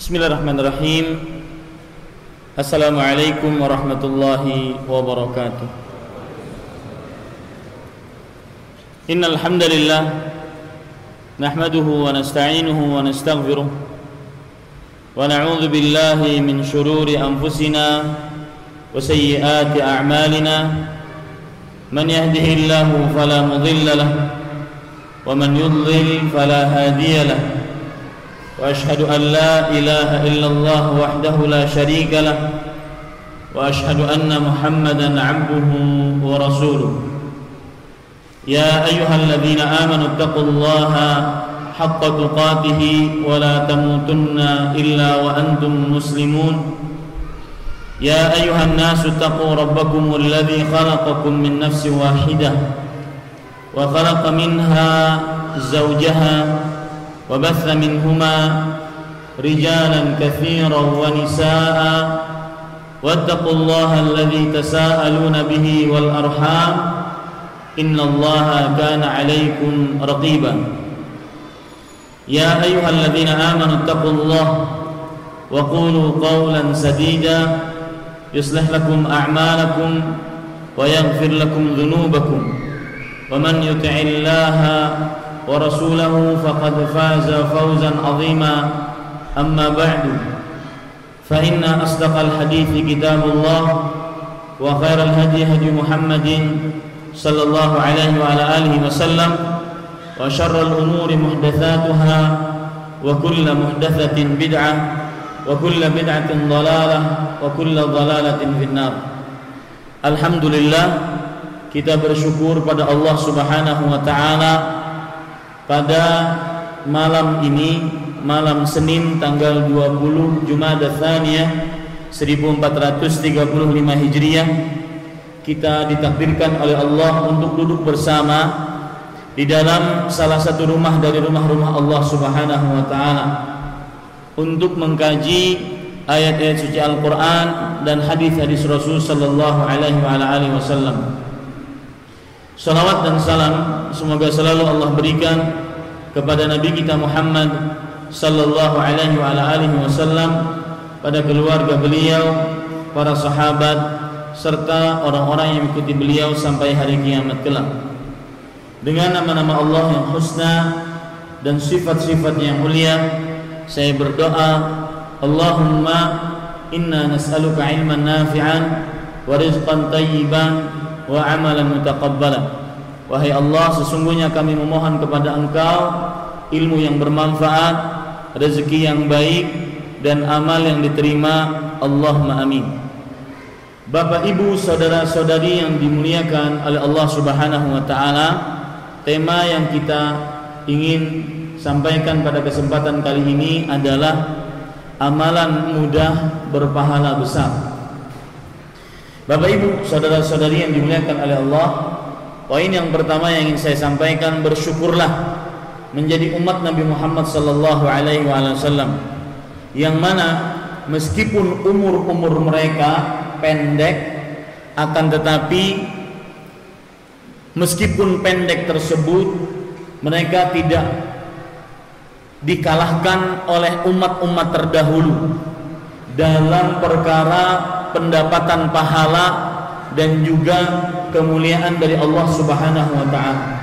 Bismillahirrahmanirrahim. Assalamualaikum warahmatullahi wabarakatuh. Innal hamdalillah nahmaduhu wa nasta'inuhu wa nastaghfiruh wa na'udzu billahi min shururi anfusina wa sayyiati a'malina. Man yahdihillahu fala mudilla lahu wa man yudlil fala hadiya lahu. وأشهد أن لا إله إلا الله وحده لا شريك له وأشهد أن محمدا عبده ورسوله. يا أيها الذين آمنوا اتقوا الله حق تقاته ولا تموتن إلا وأنتم مسلمون. يا أيها الناس اتقوا ربكم الذي خلقكم من نفس واحدة وخلق منها زوجها وبث منهما رجالا كثيرا ونساء واتقوا الله الذي تساءلون به والأرحام إن الله كان عليكم رقيبا. يا أيها الذين آمنوا اتقوا الله وقولوا قولا سديدا يصلح لكم أعمالكم ويغفر لكم ذنوبكم ومن يطع الله ورسوله فقد فاز فوزا عظيما. أما بعد فإن أصدق الحديث كتاب الله وخير الهدي هدي محمد صلى الله عليه وعلى آله وسلم وشر الأمور محدثاتها وكل محدثة بدعة وكل بدعة ضلالة وكل ضلالة في النار. Alhamdulillah, kita bersyukur pada Allah Subhanahu wa taala pada malam ini, malam Senin tanggal 20 Jumadats Tsaniyah 1435 Hijriah, kita ditakdirkan oleh Allah untuk duduk bersama di dalam salah satu rumah dari rumah-rumah Allah Subhanahu wa taala untuk mengkaji ayat-ayat suci Al-Qur'an dan hadis-hadis Rasul sallallahu alaihi wasallam. Salawat dan salam semoga selalu Allah berikan kepada Nabi kita Muhammad sallallahu alaihi wasallam, pada keluarga beliau, para sahabat, serta orang-orang yang mengikuti beliau sampai hari kiamat kelak. Dengan nama-nama Allah yang husna dan sifat-sifat yang mulia, saya berdoa, Allahumma inna nas'aluka ilman nafi'an wa rizqan tayyiban wa amalan mutaqabbalan. Wahai Allah, sesungguhnya kami memohon kepada Engkau ilmu yang bermanfaat, rezeki yang baik, dan amal yang diterima. Allahumma amin. Bapak Ibu, saudara-saudari yang dimuliakan oleh Allah Subhanahu wa taala, tema yang kita ingin sampaikan pada kesempatan kali ini adalah amalan mudah berpahala besar. Bapak Ibu, saudara-saudari yang dimuliakan oleh Allah, poin yang pertama yang ingin saya sampaikan, bersyukurlah menjadi umat Nabi Muhammad sallallahu alaihi wasallam, yang mana meskipun umur mereka pendek, akan tetapi meskipun pendek tersebut mereka tidak dikalahkan oleh umat-umat terdahulu dalam perkara pendapatan pahala dan juga kemuliaan dari Allah Subhanahu wa taala.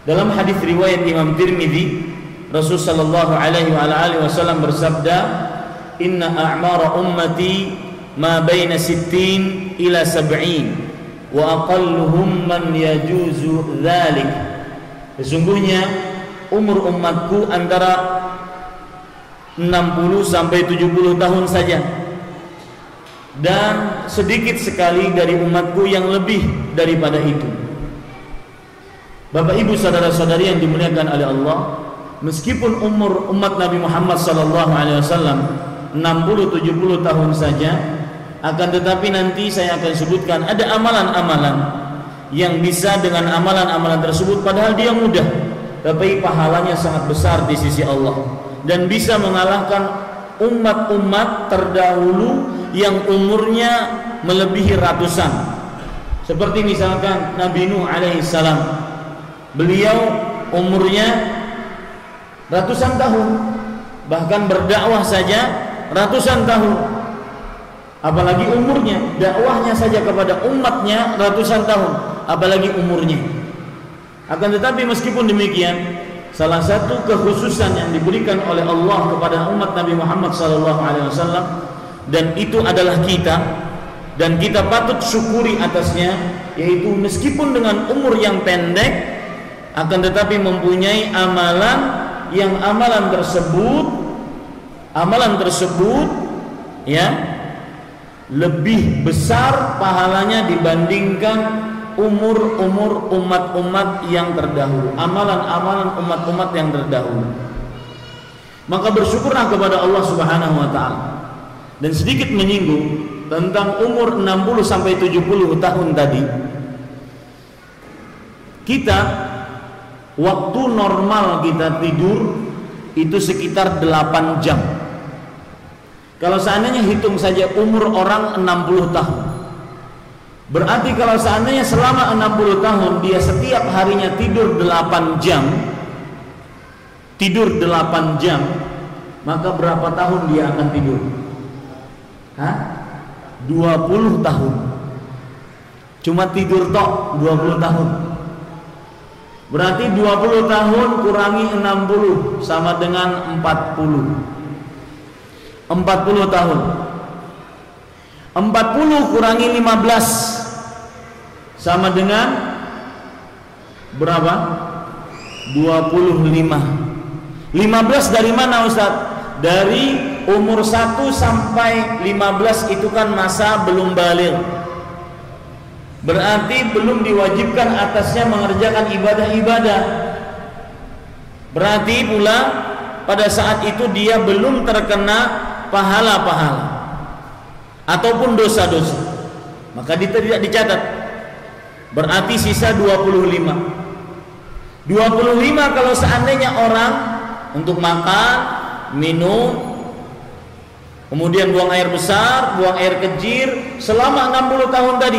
Dalam hadis riwayat Imam Tirmidzi, Rasul sallallahu alaihi wasallam bersabda, "Inna a'mara ummati ma baina 60 ila 70 wa aqalluhum man yajuzu dzalik." Sesungguhnya umur umatku antara 60 sampai 70 tahun saja, dan sedikit sekali dari umatku yang lebih daripada itu. Bapak Ibu, saudara-saudari yang dimuliakan oleh Allah, meskipun umur umat Nabi Muhammad sallallahu alaihi wasallam 60-70 tahun saja, akan tetapi nanti saya akan sebutkan ada amalan-amalan yang bisa dengan amalan-amalan tersebut, padahal dia mudah, tapi pahalanya sangat besar di sisi Allah dan bisa mengalahkan umat-umat terdahulu yang umurnya melebihi ratusan. Seperti misalkan Nabi Nuh alaihissalam, beliau umurnya ratusan tahun, bahkan berdakwah saja ratusan tahun, apalagi umurnya, dakwahnya saja kepada umatnya ratusan tahun, apalagi umurnya. Akan tetapi meskipun demikian, salah satu kekhususan yang diberikan oleh Allah kepada umat Nabi Muhammad SAW, dan itu adalah kita, dan kita patut syukuri atasnya, yaitu meskipun dengan umur yang pendek, akan tetapi mempunyai amalan yang amalan tersebut ya lebih besar pahalanya dibandingkan umur-umur umat-umat yang terdahulu, amalan-amalan umat-umat yang terdahulu. Maka bersyukurlah kepada Allah Subhanahu wa taala. Dan sedikit menyinggung tentang umur 60 sampai 70 tahun tadi. Kita waktu normal kita tidur itu sekitar 8 jam. Kalau seandainya hitung saja umur orang 60 tahun, berarti kalau seandainya selama 60 tahun dia setiap harinya tidur 8 jam, maka berapa tahun dia akan tidur? 20 tahun. Cuma tidur tok 20 tahun. Berarti 20 tahun kurangi 60 sama dengan 40. 40 tahun. 40 kurangi 15 sama dengan berapa? 25. 15 dari mana Ustaz? Dari umur 1 sampai 15 itu kan masa belum baligh. Berarti belum diwajibkan atasnya mengerjakan ibadah-ibadah. Berarti pula pada saat itu dia belum terkena pahala-pahala ataupun dosa-dosa, maka tidak dicatat. Berarti sisa 25. 25 kalau seandainya orang untuk makan, minum, kemudian buang air besar, buang air kecil selama 60 tahun tadi,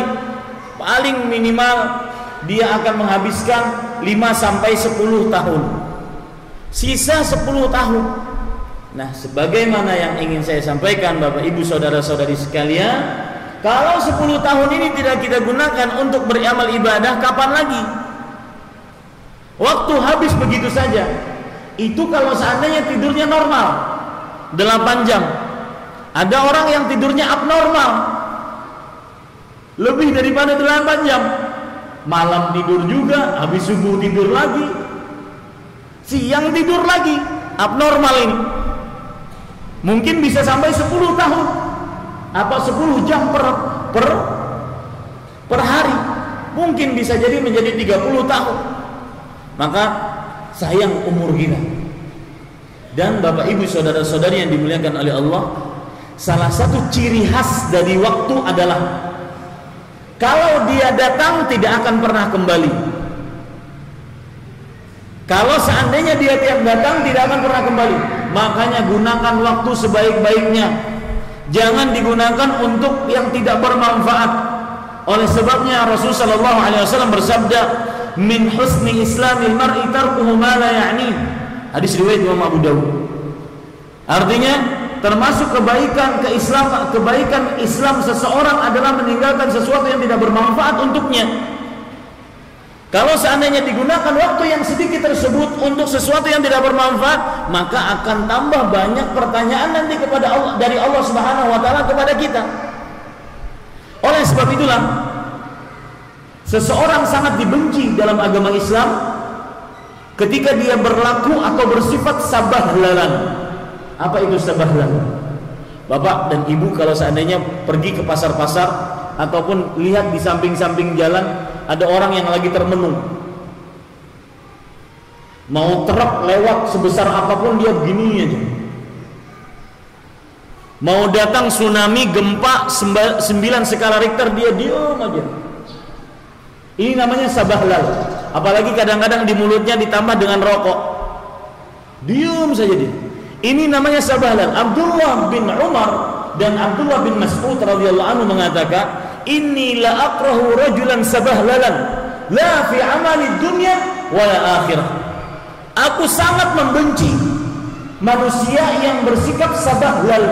paling minimal dia akan menghabiskan 5 sampai 10 tahun. Sisa 10 tahun. Nah, sebagaimana yang ingin saya sampaikan Bapak Ibu saudara-saudari sekalian, kalau 10 tahun ini tidak kita gunakan untuk beramal ibadah, kapan lagi? Waktu habis begitu saja. Itu kalau seandainya tidurnya normal 8 jam. Ada orang yang tidurnya abnormal, lebih daripada 8 jam. Malam tidur juga, habis subuh tidur lagi, siang tidur lagi. Abnormal ini. Mungkin bisa sampai 10 tahun. Apa 10 jam per hari. Mungkin bisa jadi menjadi 30 tahun. Maka sayang umur kita. Dan Bapak Ibu saudara-saudari yang dimuliakan oleh Allah, salah satu ciri khas dari waktu adalah kalau dia datang tidak akan pernah kembali. Kalau seandainya dia tiap datang tidak akan pernah kembali. Makanya gunakan waktu sebaik-baiknya. Jangan digunakan untuk yang tidak bermanfaat. Oleh sebabnya Rasulullah SAW bersabda, "Min husni islamil mar'i tarkuhu ma la ya'ni." Hadis riwayat Imam Abu Dawud. Artinya termasuk kebaikan Islam seseorang adalah meninggalkan sesuatu yang tidak bermanfaat untuknya. Kalau seandainya digunakan waktu yang sedikit tersebut untuk sesuatu yang tidak bermanfaat, maka akan tambah banyak pertanyaan nanti kepada Allah, dari Allah Subhanahu wa taala kepada kita. Oleh sebab itulah seseorang sangat dibenci dalam agama Islam ketika dia berlaku atau bersifat sabahlan. Apa itu sabahlan? Bapak dan Ibu kalau seandainya pergi ke pasar-pasar ataupun lihat di samping-samping jalan ada orang yang lagi termenung, mau truk lewat sebesar apapun dia begini aja. Mau datang tsunami, gempa 9 skala Richter dia diam aja. Ini namanya sabahlal. Apalagi kadang-kadang di mulutnya ditambah dengan rokok, diam saja dia. Ini namanya sabahlal. Abdullah bin Umar dan Abdullah bin Mas'ud radhiyallahu anhu mengatakan, "Inni la akrahu rajulan sabahlalan la fi amali dunya wa la akhirah." Aku sangat membenci manusia yang bersikap sabahlal.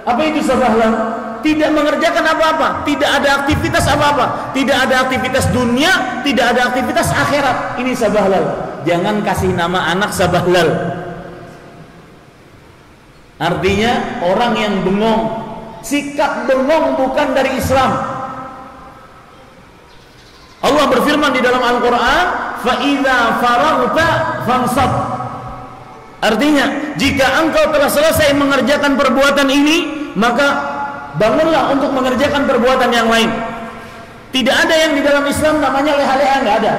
Apa itu sabahlal? Tidak mengerjakan apa-apa, tidak ada aktivitas apa-apa, tidak ada aktivitas dunia, tidak ada aktivitas akhirat. Ini sabahlal. Jangan kasih nama anak sabahlal. Artinya orang yang bengong. Sikap bengong bukan dari Islam. Allah berfirman di dalam Al-Quran, فَإِذَا فَرَغْتَ فَانْصَبْ. Artinya, jika engkau telah selesai mengerjakan perbuatan ini, maka bangunlah untuk mengerjakan perbuatan yang lain. Tidak ada yang di dalam Islam namanya leha-leha, nggak ada.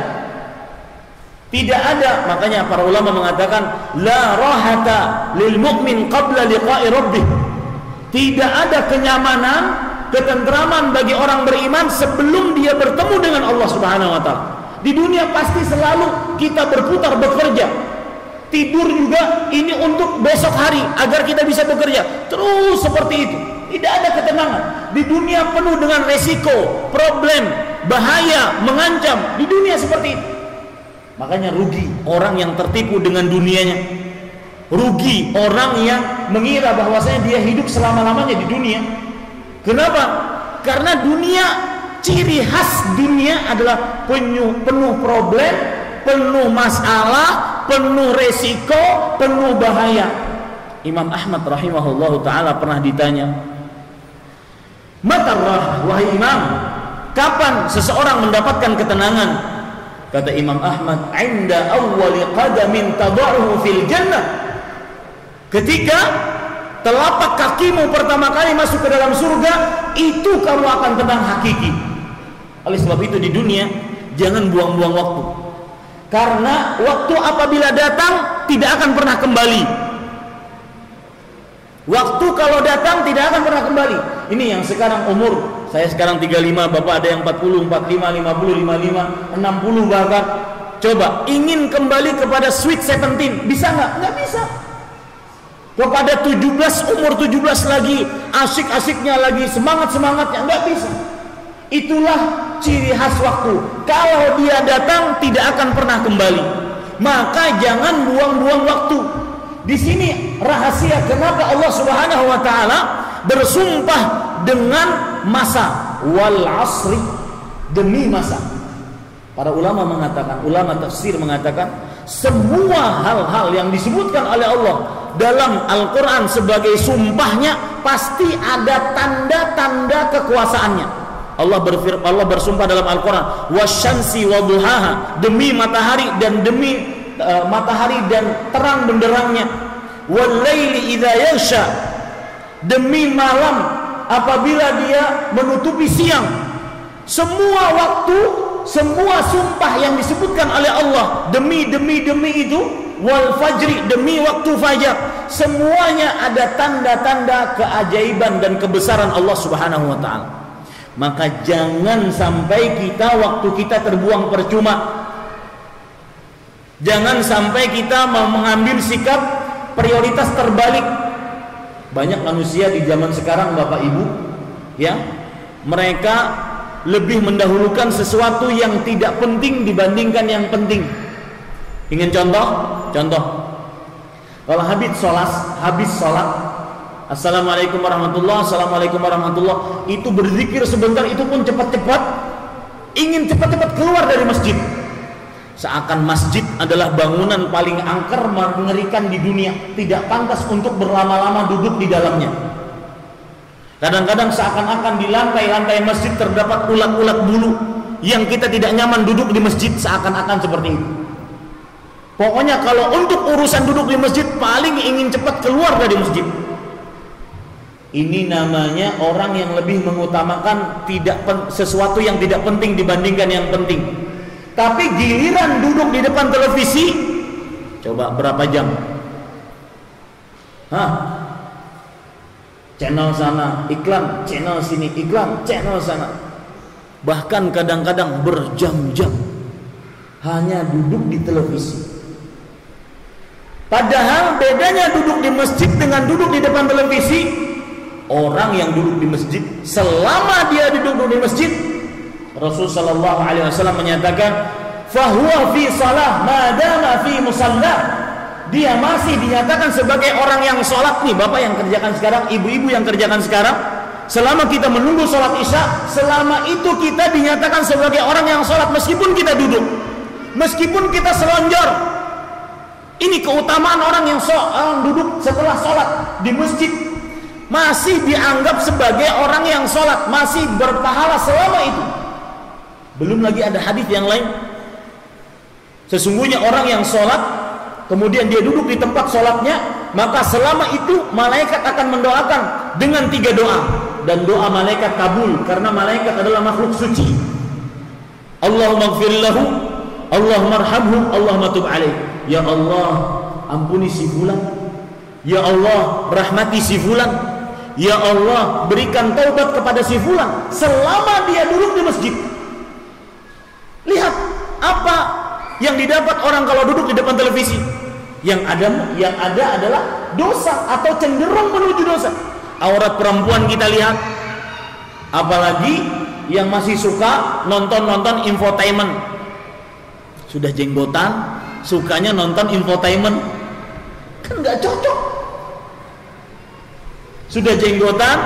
Tidak ada. Makanya para ulama mengatakan la rahata lil mu'min qabla liqa'i rabbih. Tidak ada kenyamanan, ketentraman bagi orang beriman sebelum dia bertemu dengan Allah Subhanahu wa taala. Di dunia pasti selalu kita berputar bekerja. Tidur juga ini untuk besok hari agar kita bisa bekerja. Terus seperti itu. Tidak ada ketenangan. Di dunia penuh dengan resiko, problem, bahaya, mengancam. Di dunia seperti itu. Makanya rugi orang yang tertipu dengan dunianya. Rugi orang yang mengira bahwasanya dia hidup selama-lamanya di dunia. Kenapa? Karena dunia, ciri khas dunia adalah penuh problem, penuh masalah, penuh resiko, penuh bahaya. Imam Ahmad rahimahullahu ta'ala pernah ditanya, Matarrah, wahai imam, kapan seseorang mendapatkan ketenangan? Kata Imam Ahmad, Inda awwali qadamin tada'uhu fil jannah. Ketika telapak kakimu pertama kali masuk ke dalam surga, itu kamu akan tenang hakiki. Oleh sebab itu di dunia jangan buang-buang waktu. Karena waktu apabila datang tidak akan pernah kembali. Waktu kalau datang tidak akan pernah kembali. Ini yang sekarang umur, saya sekarang 35, Bapak ada yang 40, 45, 50, 55, 60 bahkan. Coba ingin kembali kepada sweet 17, bisa nggak? Nggak bisa. Kepada 17, umur 17 lagi, asik-asiknya lagi, semangat-semangatnya, nggak bisa. Itulah ciri khas waktu. Kalau dia datang tidak akan pernah kembali. Maka jangan buang-buang waktu. Di sini rahasia kenapa Allah Subhanahu wa taala bersumpah dengan masa, wal asri, demi masa. Para ulama mengatakan, ulama tafsir mengatakan, semua hal-hal yang disebutkan oleh Allah dalam Al-Quran sebagai sumpahnya pasti ada tanda-tanda kekuasaannya. Allah bersumpah dalam Al-Quran, wasyamsi waduhaha, demi matahari dan demi matahari dan terang benderangnya, walaili idza yaghsha, demi malam apabila dia menutupi siang. Semua waktu, semua sumpah yang disebutkan oleh Allah demi itu, wal fajri, demi waktu fajar, semuanya ada tanda-tanda keajaiban dan kebesaran Allah Subhanahu wa taala. Maka jangan sampai waktu kita terbuang percuma. Jangan sampai kita mengambil sikap prioritas terbalik. Banyak manusia di zaman sekarang, Bapak Ibu, ya, mereka lebih mendahulukan sesuatu yang tidak penting dibandingkan yang penting. Ingin contoh? Contoh. Kalau habis sholat, Assalamualaikum warahmatullahi, Assalamualaikum warahmatullahi, itu berzikir sebentar, itu pun cepat-cepat, ingin cepat-cepat keluar dari masjid. Seakan masjid adalah bangunan paling angker, mengerikan di dunia, tidak pantas untuk berlama-lama duduk di dalamnya. Kadang-kadang seakan-akan di lantai-lantai masjid terdapat ulat-ulat bulu yang kita tidak nyaman duduk di masjid, seakan-akan seperti itu. Pokoknya kalau untuk urusan duduk di masjid paling ingin cepat keluar dari masjid. Ini namanya orang yang lebih mengutamakan sesuatu yang tidak penting dibandingkan yang penting. Tapi giliran duduk di depan televisi, coba berapa jam? Channel sana iklan, channel sini iklan, channel sana. Bahkan kadang-kadang berjam-jam hanya duduk di televisi. Padahal bedanya duduk di masjid dengan duduk di depan televisi. Orang yang duduk di masjid, selama dia duduk di masjid, Rasulullah sallallahu alaihi wasallam menyatakan, fahuwa fi salah madama fi musalla. dia masih dinyatakan sebagai orang yang sholat nih. Bapak yang kerjakan sekarang, ibu-ibu yang kerjakan sekarang, selama kita menunggu sholat isya, selama itu kita dinyatakan sebagai orang yang sholat meskipun kita duduk, meskipun kita selonjor. Ini keutamaan orang yang duduk setelah sholat di masjid, masih dianggap sebagai orang yang sholat, masih berpahala selama itu. Belum lagi ada hadis yang lain, sesungguhnya orang yang sholat kemudian dia duduk di tempat sholatnya, maka selama itu malaikat akan mendoakan dengan 3 doa, dan doa malaikat kabul karena malaikat adalah makhluk suci. Allahumma gfir lahu, Allahumma arhamhu, Allahumma tub alaih. Ya Allah, ampuni si fulan. Ya Allah, rahmati si fulan. Ya Allah, berikan taubat kepada si fulan selama dia duduk di masjid. Lihat apa yang didapat orang kalau duduk di depan televisi. Yang ada adalah dosa atau cenderung menuju dosa. Aurat perempuan kita lihat, apalagi yang masih suka nonton infotainment. Sudah jenggotan, sukanya nonton infotainment, kan nggak cocok. Sudah jenggotan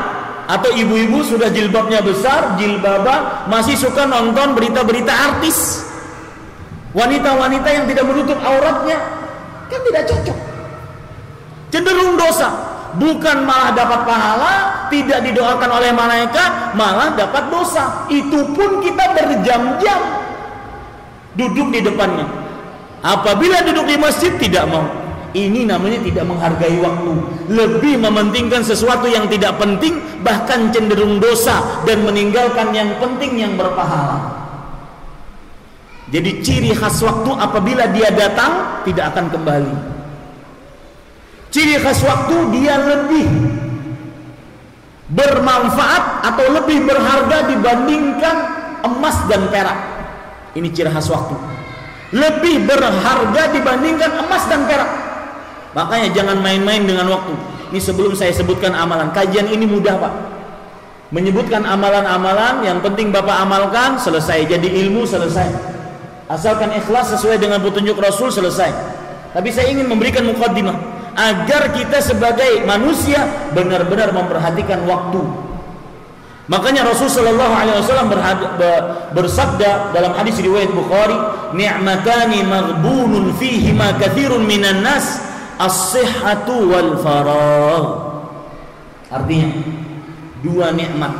atau ibu-ibu sudah jilbabnya besar, jilbabah, masih suka nonton berita-berita artis, wanita-wanita yang tidak menutup auratnya, kan tidak cocok. Cenderung dosa, bukan malah dapat pahala, tidak didoakan oleh malaikat, malah dapat dosa. Itu pun kita berjam-jam duduk di depannya. Apabila duduk di masjid tidak mau, ini namanya tidak menghargai waktu, lebih mementingkan sesuatu yang tidak penting, bahkan cenderung dosa, dan meninggalkan yang penting yang berpahala. Jadi ciri khas waktu, apabila dia datang tidak akan kembali. Ciri khas waktu, dia lebih bermanfaat atau lebih berharga dibandingkan emas dan perak. Ini ciri khas waktu, lebih berharga dibandingkan emas dan perak. Makanya jangan main-main dengan waktu. Ini sebelum saya sebutkan amalan, kajian ini mudah Pak, menyebutkan amalan-amalan yang penting Bapak amalkan, selesai. Jadi ilmu selesai, asalkan ikhlas sesuai dengan petunjuk Rasul, selesai. Tapi saya ingin memberikan muqaddimah agar kita sebagai manusia benar-benar memperhatikan waktu. Makanya Rasul sallallahu alaihi wasallam bersabda dalam hadis riwayat Bukhari, ni'matani maghbunun fihi ma katsirun minan nas, as-sihhatu wal faragh. Artinya, 2 nikmat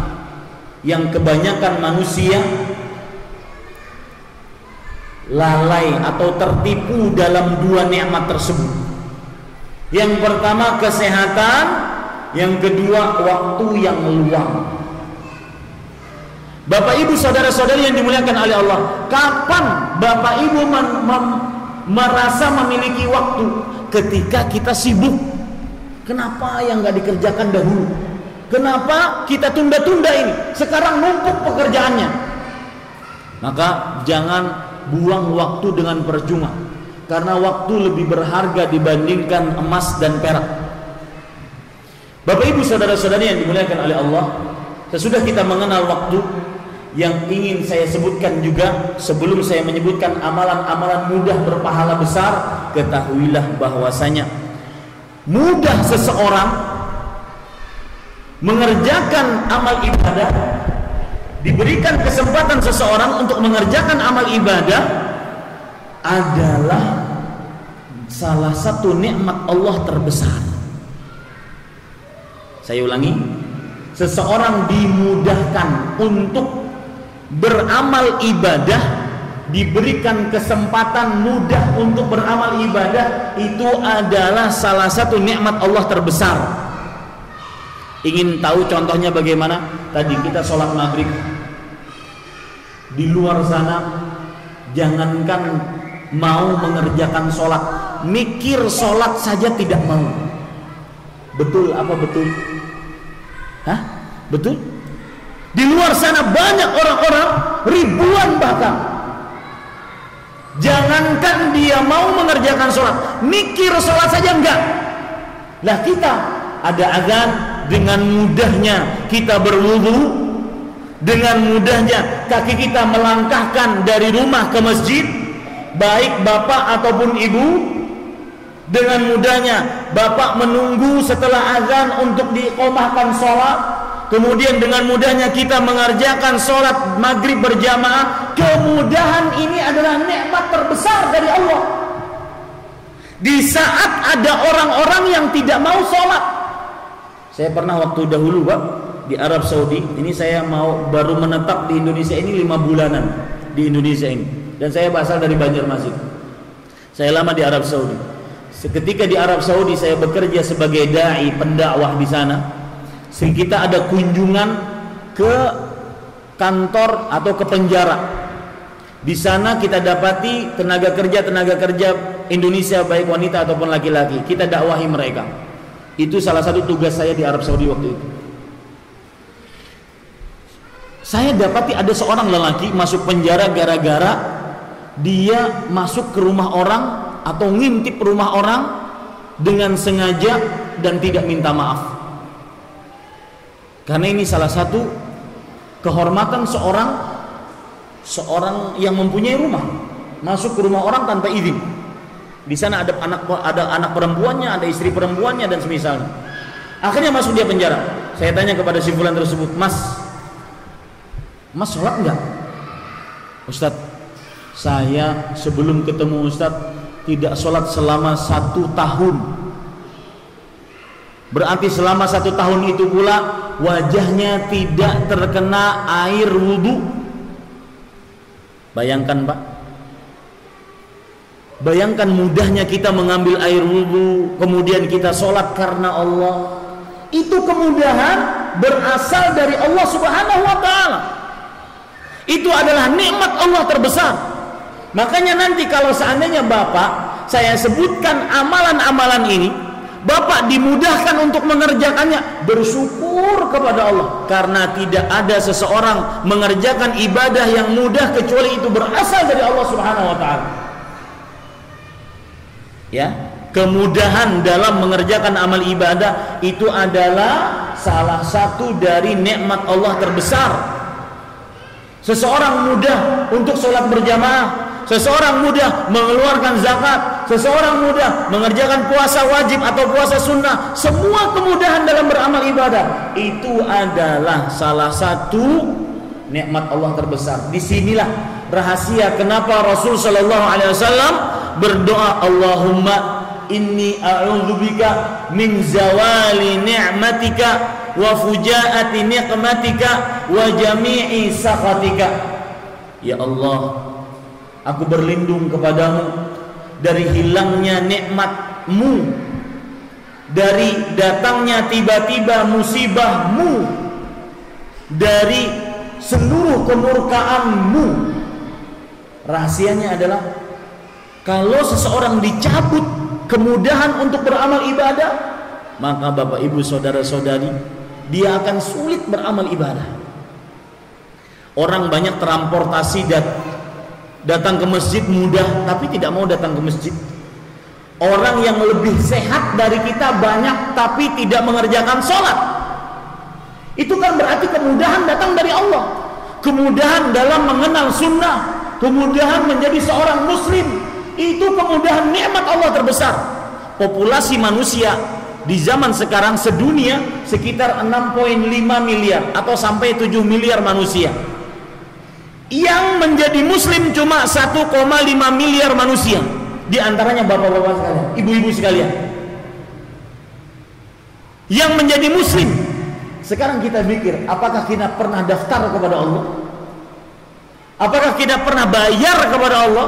yang kebanyakan manusia lalai atau tertipu dalam 2 nikmat tersebut. Yang pertama kesehatan, yang kedua waktu yang luang. Bapak ibu saudara-saudari yang dimuliakan oleh Allah, kapan Bapak ibu merasa memiliki waktu? Ketika kita sibuk. Kenapa yang gak dikerjakan dahulu? Kenapa kita tunda-tunda ini? Sekarang numpuk pekerjaannya. Maka jangan buang waktu dengan percuma, karena waktu lebih berharga dibandingkan emas dan perak. Bapak ibu saudara-saudari yang dimuliakan oleh Allah, sesudah kita mengenal waktu, yang ingin saya sebutkan juga sebelum saya menyebutkan amalan-amalan mudah berpahala besar, ketahuilah bahwasanya mudah seseorang mengerjakan amal ibadah, diberikan kesempatan seseorang untuk mengerjakan amal ibadah adalah salah satu nikmat Allah terbesar. Saya ulangi, seseorang dimudahkan untuk beramal ibadah, diberikan kesempatan mudah untuk beramal ibadah, itu adalah salah satu nikmat Allah terbesar. Ingin tahu contohnya bagaimana? Tadi kita sholat maghrib, di luar sana jangankan mau mengerjakan sholat, mikir sholat saja tidak mau. Betul apa betul? Hah? Betul? Di luar sana banyak orang-orang, ribuan bahkan, jangankan dia mau mengerjakan sholat, mikir sholat saja enggak. Lah kita ada azan, dengan mudahnya kita berwudu, dengan mudahnya kaki kita melangkahkan dari rumah ke masjid, baik bapak ataupun ibu, Dengan mudahnya Bapak menunggu setelah azan untuk diiqomahkan sholat. Kemudian dengan mudahnya kita mengerjakan sholat maghrib berjamaah. Kemudahan ini adalah nikmat terbesar dari Allah. Di saat ada orang-orang yang tidak mau sholat. Saya pernah waktu dahulu Pak di Arab Saudi. Ini saya baru menetap di Indonesia ini 5 bulanan di Indonesia ini. Dan saya berasal dari Banjarmasin. Saya lama di Arab Saudi. Ketika di Arab Saudi saya bekerja sebagai dai pendakwah di sana. Kita ada kunjungan ke kantor atau ke penjara. Di sana kita dapati tenaga kerja Indonesia baik wanita ataupun laki-laki. Kita dakwahi mereka. Itu salah satu tugas saya di Arab Saudi waktu itu. Saya dapati ada seorang lelaki masuk penjara gara-gara dia masuk ke rumah orang atau ngintip rumah orang dengan sengaja dan tidak minta maaf. Karena ini salah satu kehormatan seorang yang mempunyai rumah, masuk ke rumah orang tanpa izin. Di sana ada anak perempuannya, ada istri perempuannya dan semisalnya. Akhirnya masuk dia penjara. Saya tanya kepada si fulan tersebut, Mas sholat enggak? Ustadz, saya sebelum ketemu Ustadz tidak sholat selama 1 tahun. Berarti selama 1 tahun itu pula wajahnya tidak terkena air wudhu. Bayangkan Pak, bayangkan mudahnya kita mengambil air wudhu, kemudian kita sholat karena Allah. Itu kemudahan berasal dari Allah Subhanahu wa ta'ala. Itu adalah nikmat Allah terbesar. Makanya nanti kalau seandainya Bapak saya sebutkan amalan-amalan ini, Bapak dimudahkan untuk mengerjakannya, bersyukur kepada Allah. Karena tidak ada seseorang mengerjakan ibadah yang mudah kecuali itu berasal dari Allah Subhanahu wa ta'ala. Ya, kemudahan dalam mengerjakan amal ibadah itu adalah salah satu dari nikmat Allah terbesar. Seseorang mudah untuk sholat berjamaah, seseorang mudah mengeluarkan zakat, seseorang mudah mengerjakan puasa wajib atau puasa sunnah. Semua kemudahan dalam beramal ibadah itu adalah salah satu nikmat Allah terbesar. Disinilah rahasia kenapa Rasul Shallallahu Alaihi Wasallam berdoa, Allahumma inni a'udzubika min zawali ni'matika wa fujaati niqmatika wa jami'i sakhatika. Ya Allah, aku berlindung kepadamu dari hilangnya nikmat-Mu, dari datangnya tiba-tiba musibah-Mu, dari seluruh kemurkaan-Mu. Rahasianya adalah kalau seseorang dicabut kemudahan untuk beramal ibadah, maka Bapak Ibu saudara-saudari, dia akan sulit beramal ibadah. Orang banyak transportasi datang ke masjid mudah, tapi tidak mau datang ke masjid. Orang yang lebih sehat dari kita banyak, tapi tidak mengerjakan sholat. Itu kan berarti kemudahan datang dari Allah. Kemudahan dalam mengenal sunnah, kemudahan menjadi seorang muslim, itu kemudahan nikmat Allah terbesar. Populasi manusia di zaman sekarang sedunia sekitar 6,5 miliar atau sampai 7 miliar manusia. Yang menjadi muslim cuma 1,5 miliar manusia. Di antaranya bapak-bapak sekalian, ibu-ibu sekalian. Yang menjadi muslim. Sekarang kita pikir, apakah kita pernah daftar kepada Allah? Apakah kita pernah bayar kepada Allah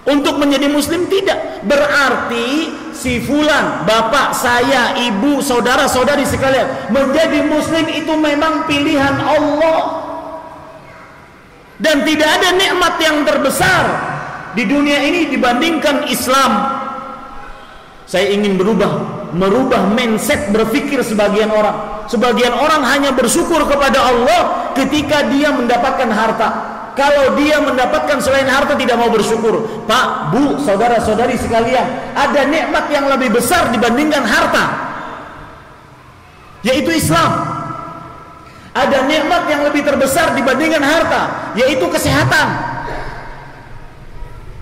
untuk menjadi muslim? Tidak. Berarti si fulan, bapak, saya, ibu, saudara-saudari sekalian, menjadi muslim itu memang pilihan Allah. Dan tidak ada nikmat yang terbesar di dunia ini dibandingkan Islam. Saya ingin merubah mindset berpikir sebagian orang. Sebagian orang hanya bersyukur kepada Allah ketika dia mendapatkan harta. Kalau dia mendapatkan selain harta tidak mau bersyukur. Pak, Bu, saudara-saudari sekalian, ada nikmat yang lebih besar dibandingkan harta, yaitu Islam. Ada nikmat yang lebih terbesar dibandingkan harta, yaitu kesehatan.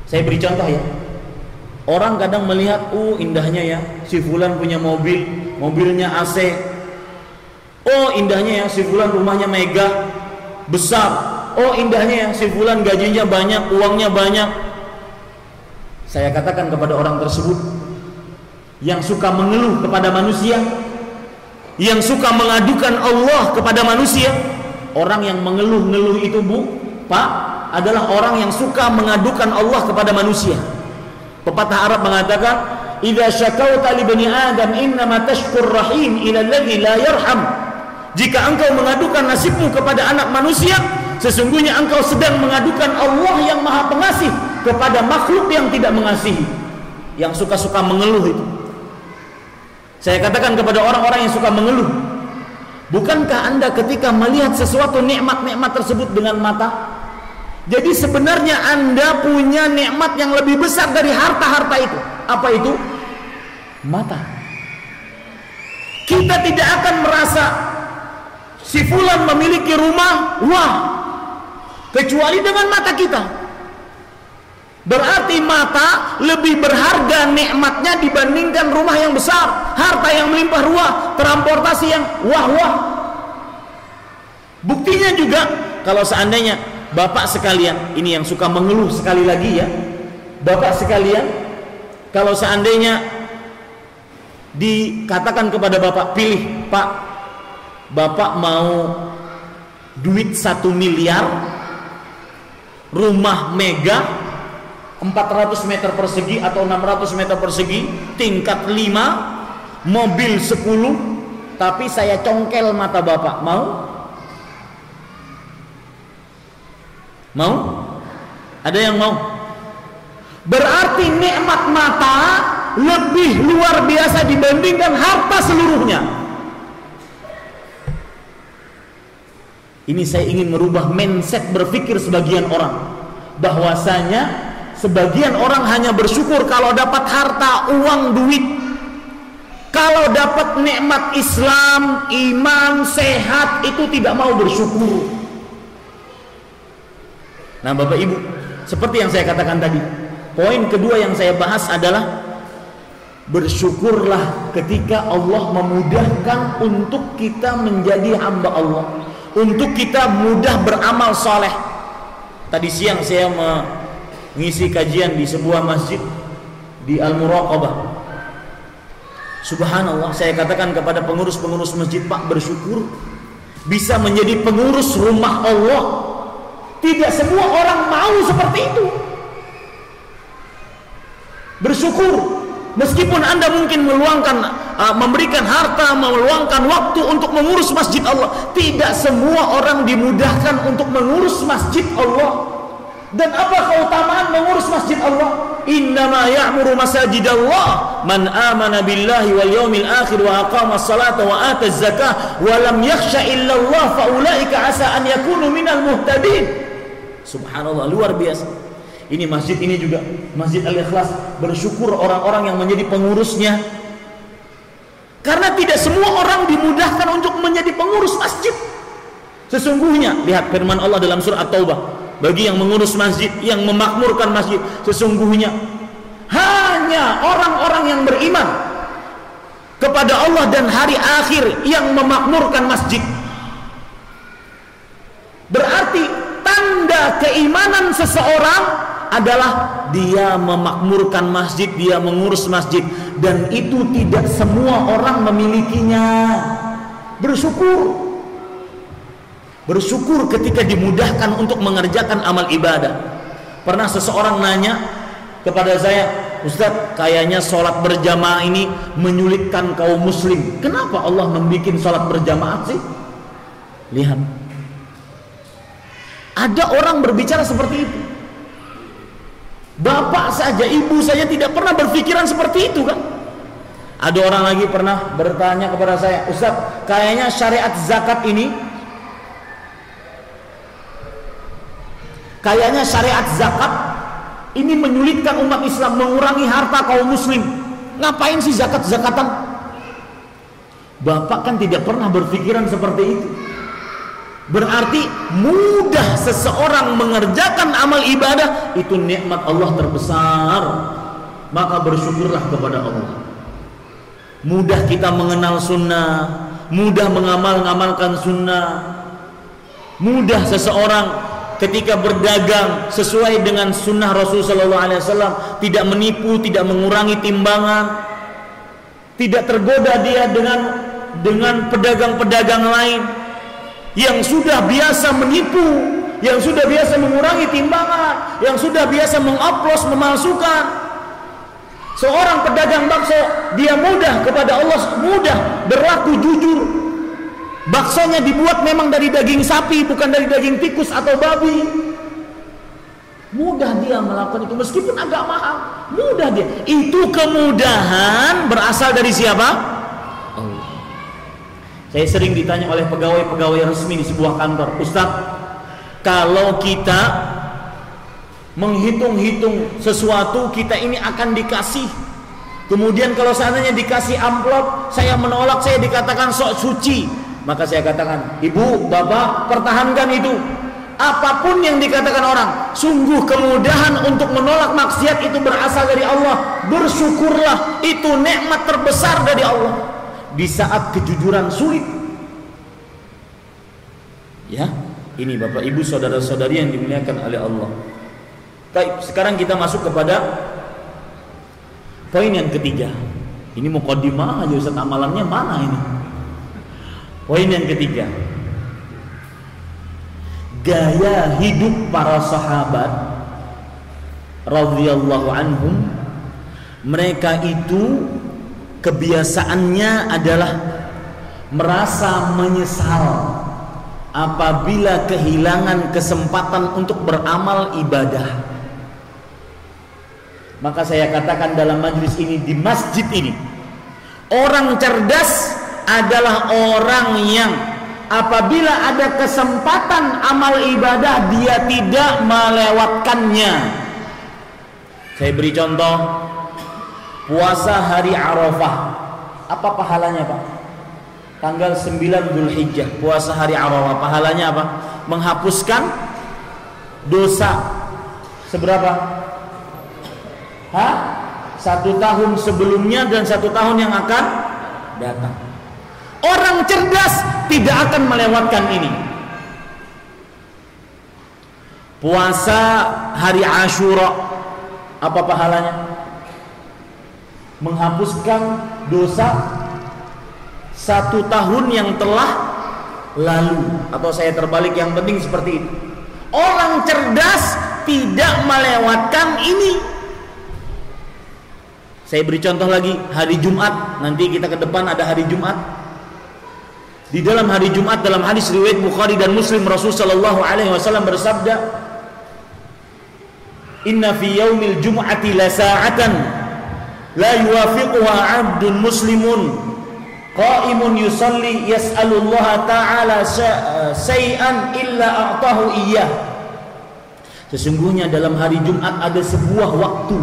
Saya beri contoh ya. Orang kadang melihat, indahnya ya, si fulan punya mobil, mobilnya AC. Oh, indahnya ya, si fulan rumahnya mega, besar. Oh, indahnya ya, si fulan gajinya banyak, uangnya banyak. Saya katakan kepada orang tersebut yang suka mengeluh kepada manusia, yang suka mengadukan Allah kepada manusia. Orang yang mengeluh-ngeluh itu, Pak, adalah orang yang suka mengadukan Allah kepada manusia. Pepatah Arab mengatakan, "Idza syakauta li bani Adam innama tashkur rahim ila alladhi la yarham." Jika engkau mengadukan nasibmu kepada anak manusia, sesungguhnya engkau sedang mengadukan Allah yang Maha Pengasih kepada makhluk yang tidak mengasihi, yang suka-suka mengeluh itu. Saya katakan kepada orang-orang yang suka mengeluh, bukankah Anda ketika melihat sesuatu nikmat-nikmat tersebut dengan mata, jadi sebenarnya Anda punya nikmat yang lebih besar dari harta-harta itu. Apa itu? Mata. Kita tidak akan merasa si fulan memiliki rumah, wah, kecuali dengan mata kita. Berarti mata lebih berharga nikmatnya dibandingkan rumah yang besar, harta yang melimpah ruah, transportasi yang wah-wah. Buktinya juga kalau seandainya Bapak sekalian, ini yang suka mengeluh sekali lagi ya, Bapak sekalian, kalau seandainya dikatakan kepada Bapak, pilih Pak, Bapak mau duit 1 miliar, rumah mega 400 meter persegi atau 600 meter persegi, tingkat 5, mobil 10, tapi saya congkel mata Bapak, mau? Mau? Ada yang mau? Berarti nikmat mata lebih luar biasa dibandingkan harta seluruhnya. Ini saya ingin merubah mindset berpikir sebagian orang, bahwasanya sebagian orang hanya bersyukur kalau dapat harta, uang, duit. Kalau dapat nikmat Islam, iman, sehat, itu tidak mau bersyukur. Nah, Bapak Ibu, seperti yang saya katakan tadi, poin kedua yang saya bahas adalah bersyukurlah ketika Allah memudahkan untuk kita menjadi hamba Allah, untuk kita mudah beramal soleh. Tadi siang saya mengisi kajian di sebuah masjid di Al-Muraqabah. Subhanallah, saya katakan kepada pengurus-pengurus masjid, Pak, bersyukur bisa menjadi pengurus rumah Allah. Tidak semua orang mau seperti itu. Bersyukur, meskipun Anda mungkin meluangkan, memberikan harta, meluangkan waktu untuk mengurus masjid Allah, tidak semua orang dimudahkan untuk mengurus masjid Allah. Dan apa keutamaan mengurus masjid Allah? Innama ya'muru masajidallah man amana billahi wal yawmil akhir wa aqama as-salata wa ata az-zakah wa lam yakhsha illa Allah fa ulaika asa an yakunu minal muhtadin. Subhanallah, luar biasa. Ini masjid ini juga, Masjid Al-Ikhlas, bersyukur orang-orang yang menjadi pengurusnya. Karena tidak semua orang dimudahkan untuk menjadi pengurus masjid. Sesungguhnya, lihat firman Allah dalam surah At-Taubah, bagi yang mengurus masjid, yang memakmurkan masjid, sesungguhnya hanya orang-orang yang beriman kepada Allah dan hari akhir yang memakmurkan masjid. Berarti tanda keimanan seseorang adalah dia memakmurkan masjid, dia mengurus masjid, dan itu tidak semua orang memilikinya. Bersyukur ketika dimudahkan untuk mengerjakan amal ibadah. Pernah seseorang nanya kepada saya, Ustaz, kayaknya sholat berjamaah ini menyulitkan kaum muslim. Kenapa Allah membuat sholat berjamaah sih? Lihat, ada orang berbicara seperti itu. Bapak saja, ibu saja tidak pernah berpikiran seperti itu kan? Ada orang lagi pernah bertanya kepada saya, Ustaz, kayaknya syariat zakat ini, menyulitkan umat Islam, mengurangi harta kaum muslim. Ngapain sih zakat-zakatan? Bapak kan tidak pernah berpikiran seperti itu. Berarti mudah seseorang mengerjakan amal ibadah, itu nikmat Allah terbesar. maka bersyukurlah kepada Allah. Mudah kita mengenal sunnah, mudah mengamalkan sunnah, mudah seseorang ketika berdagang sesuai dengan sunnah Rasulullah SAW, tidak menipu, tidak mengurangi timbangan, tidak tergoda dia dengan pedagang-pedagang lain yang sudah biasa menipu, yang sudah biasa mengurangi timbangan, yang sudah biasa mengoplos, memalsukan. Seorang pedagang bakso, dia mudah kepada Allah, mudah berlaku jujur. Baksonya dibuat memang dari daging sapi, bukan dari daging tikus atau babi. Mudah dia melakukan itu, meskipun agak mahal. Mudah dia. Itu kemudahan berasal dari siapa? Allah. Saya sering ditanya oleh pegawai-pegawai resmi di sebuah kantor, Ustaz, kalau kita menghitung-hitung sesuatu, kita ini akan dikasih, kemudian kalau seandainya dikasih amplop, saya menolak, saya dikatakan sok suci. Maka saya katakan, ibu, bapak, pertahankan itu. Apapun yang dikatakan orang, sungguh kemudahan untuk menolak maksiat itu berasal dari Allah. Bersyukurlah, itu nikmat terbesar dari Allah di saat kejujuran sulit. Ya, ini bapak ibu saudara-saudari yang dimuliakan oleh Allah. Baik, sekarang kita masuk kepada poin yang ketiga. Ini muqaddimah aja, Ustaz, amalannya mana ini? Poin yang ketiga, gaya hidup para sahabat radhiyallahu anhum. Mereka itu kebiasaannya adalah merasa menyesal apabila kehilangan kesempatan untuk beramal ibadah. Maka saya katakan dalam majlis ini, di masjid ini, orang cerdas adalah orang yang apabila ada kesempatan amal ibadah, dia tidak melewatkannya. Saya beri contoh, puasa hari Arafah. Apa pahalanya, Pak? Tanggal 9 Dzulhijjah, puasa hari Arafah. Pahalanya apa? Menghapuskan dosa seberapa? 1 tahun sebelumnya dan 1 tahun yang akan datang. Orang cerdas tidak akan melewatkan ini. Puasa hari Asyura, apa pahalanya? Menghapuskan dosa 1 tahun yang telah lalu. Atau saya terbalik, yang penting seperti itu. Orang cerdas tidak melewatkan ini. Saya beri contoh lagi, hari Jumat. Nanti kita ke depan ada hari Jumat. Di dalam hari Jumat, dalam hadis riwayat Bukhari dan Muslim, Rasul sallallahu alaihi wasallam bersabda, "Inna fi yaumil jum'ati la sa'atan la yuwafiquha 'abdun muslimun qa'imun yusalli yas'alullaha ta'ala syai'an illa a'tahu iyyah." Sesungguhnya dalam hari Jumat ada sebuah waktu,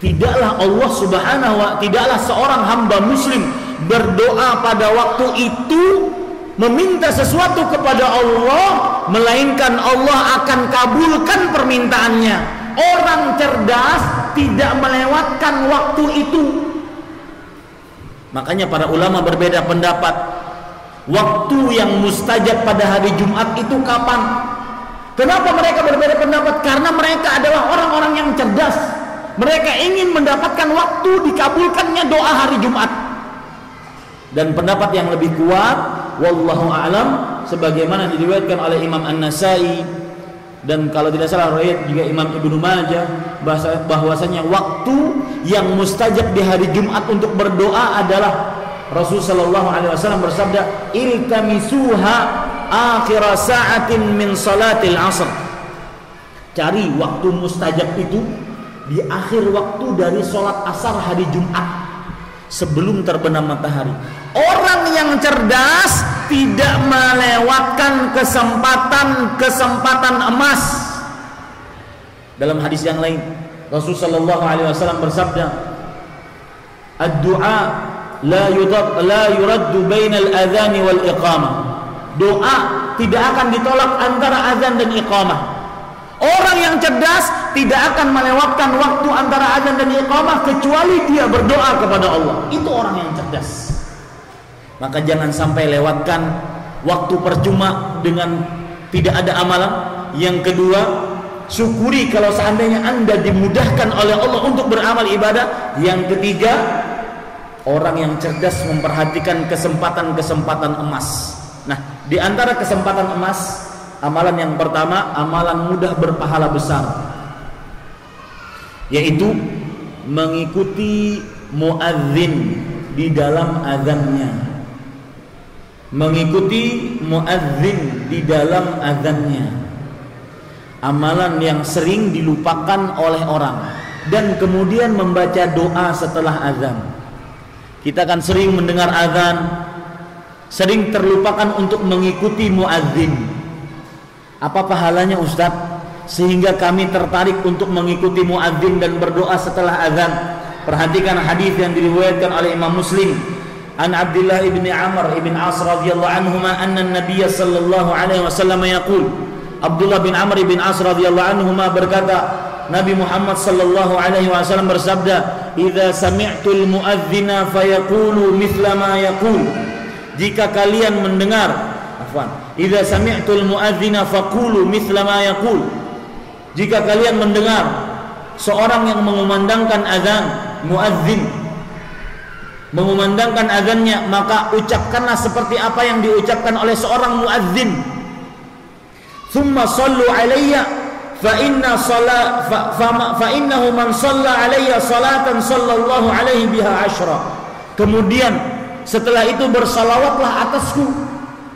tidaklah Allah subhanahu wa ta'ala, tidaklah seorang hamba muslim berdoa pada waktu itu meminta sesuatu kepada Allah, melainkan Allah akan kabulkan permintaannya. Orang cerdas tidak melewatkan waktu itu. Makanya para ulama berbeda pendapat, waktu yang mustajab pada hari Jumat itu kapan? Kenapa mereka berbeda pendapat? Karena mereka adalah orang-orang yang cerdas. Mereka ingin mendapatkan waktu dikabulkannya doa hari Jumat. Dan pendapat yang lebih kuat, wallahu a'lam, sebagaimana diriwayatkan oleh Imam An-Nasai, dan kalau tidak salah riwayat juga Imam Ibnu Majah, bahwasanya waktu yang mustajab di hari Jumat untuk berdoa adalah Rasul sallallahu alaihi wasallam bersabda, "Iltamisuha akhir sa'atin min salatil 'ashr." Cari waktu mustajab itu di akhir waktu dari sholat asar hari Jumat, sebelum terbenam matahari. Orang yang cerdas tidak melewatkan kesempatan emas. Dalam hadis yang lain, Rasul sallallahu alaihi wasallam bersabda, "Ad-du'a la yuraddu bainal adhan wal iqamah." Doa tidak akan ditolak antara azan dan iqamah. Orang yang cerdas tidak akan melewatkan waktu antara azan dan iqamah kecuali dia berdoa kepada Allah. Itu orang yang cerdas. Maka jangan sampai lewatkan waktu percuma dengan tidak ada amalan. Yang kedua, syukuri kalau seandainya Anda dimudahkan oleh Allah untuk beramal ibadah. Yang ketiga, orang yang cerdas memperhatikan kesempatan-kesempatan emas. Nah, di antara kesempatan emas, amalan yang pertama, amalan mudah berpahala besar, yaitu mengikuti muadzin di dalam azannya. Mengikuti muadzin di dalam azannya. Amalan yang sering dilupakan oleh orang. Dan kemudian membaca doa setelah azan. Kita kan sering mendengar azan, sering terlupakan untuk mengikuti muadzin. Apa pahalanya Ustaz? Sehingga kami tertarik untuk mengikuti muadzin dan berdoa setelah azan. Perhatikan hadis yang diriwayatkan oleh Imam Muslim. An Abdullah ibn Amr ibn As radhiyallahu anhuma anna an-nabiy sallallahu alaihi wasallam yaqul. Abdullah bin Amr bin As radhiyallahu anhuma berkata, Nabi Muhammad sallallahu alaihi wasallam bersabda, "Idza sami'tul muadzina fayaqulu mithla ma yaqul." Jika kalian mendengar, idza sami'tul muadzina faqulu mithla ma yaqul. Jika kalian mendengar seorang yang mengumandangkan azan, muadzin mengumandangkan azannya, maka ucapkanlah seperti apa yang diucapkan oleh seorang muadzin. Thumma sallu alayya fa innahu man shalla alayya salatan sallallahu alaihi biha ashra. Kemudian setelah itu bersalawatlah atasku.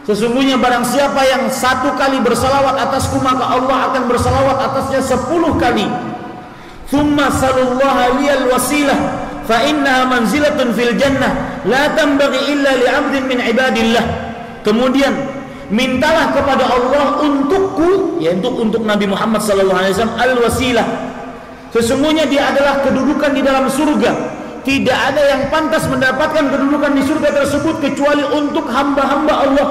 Sesungguhnya barang siapa yang satu kali bersalawat atasku, maka Allah akan bersalawat atasnya 10 kali. Thumma sallallahu liyal wasilah fa innaha manzilatun fil jannah la tanbaghi illa li 'abdin min ibadillah. Kemudian mintalah kepada Allah untukku, yaitu untuk Nabi Muhammad SAW, al-wasilah. Sesungguhnya dia adalah kedudukan di dalam surga. Tidak ada yang pantas mendapatkan kedudukan di surga tersebut kecuali untuk hamba-hamba Allah.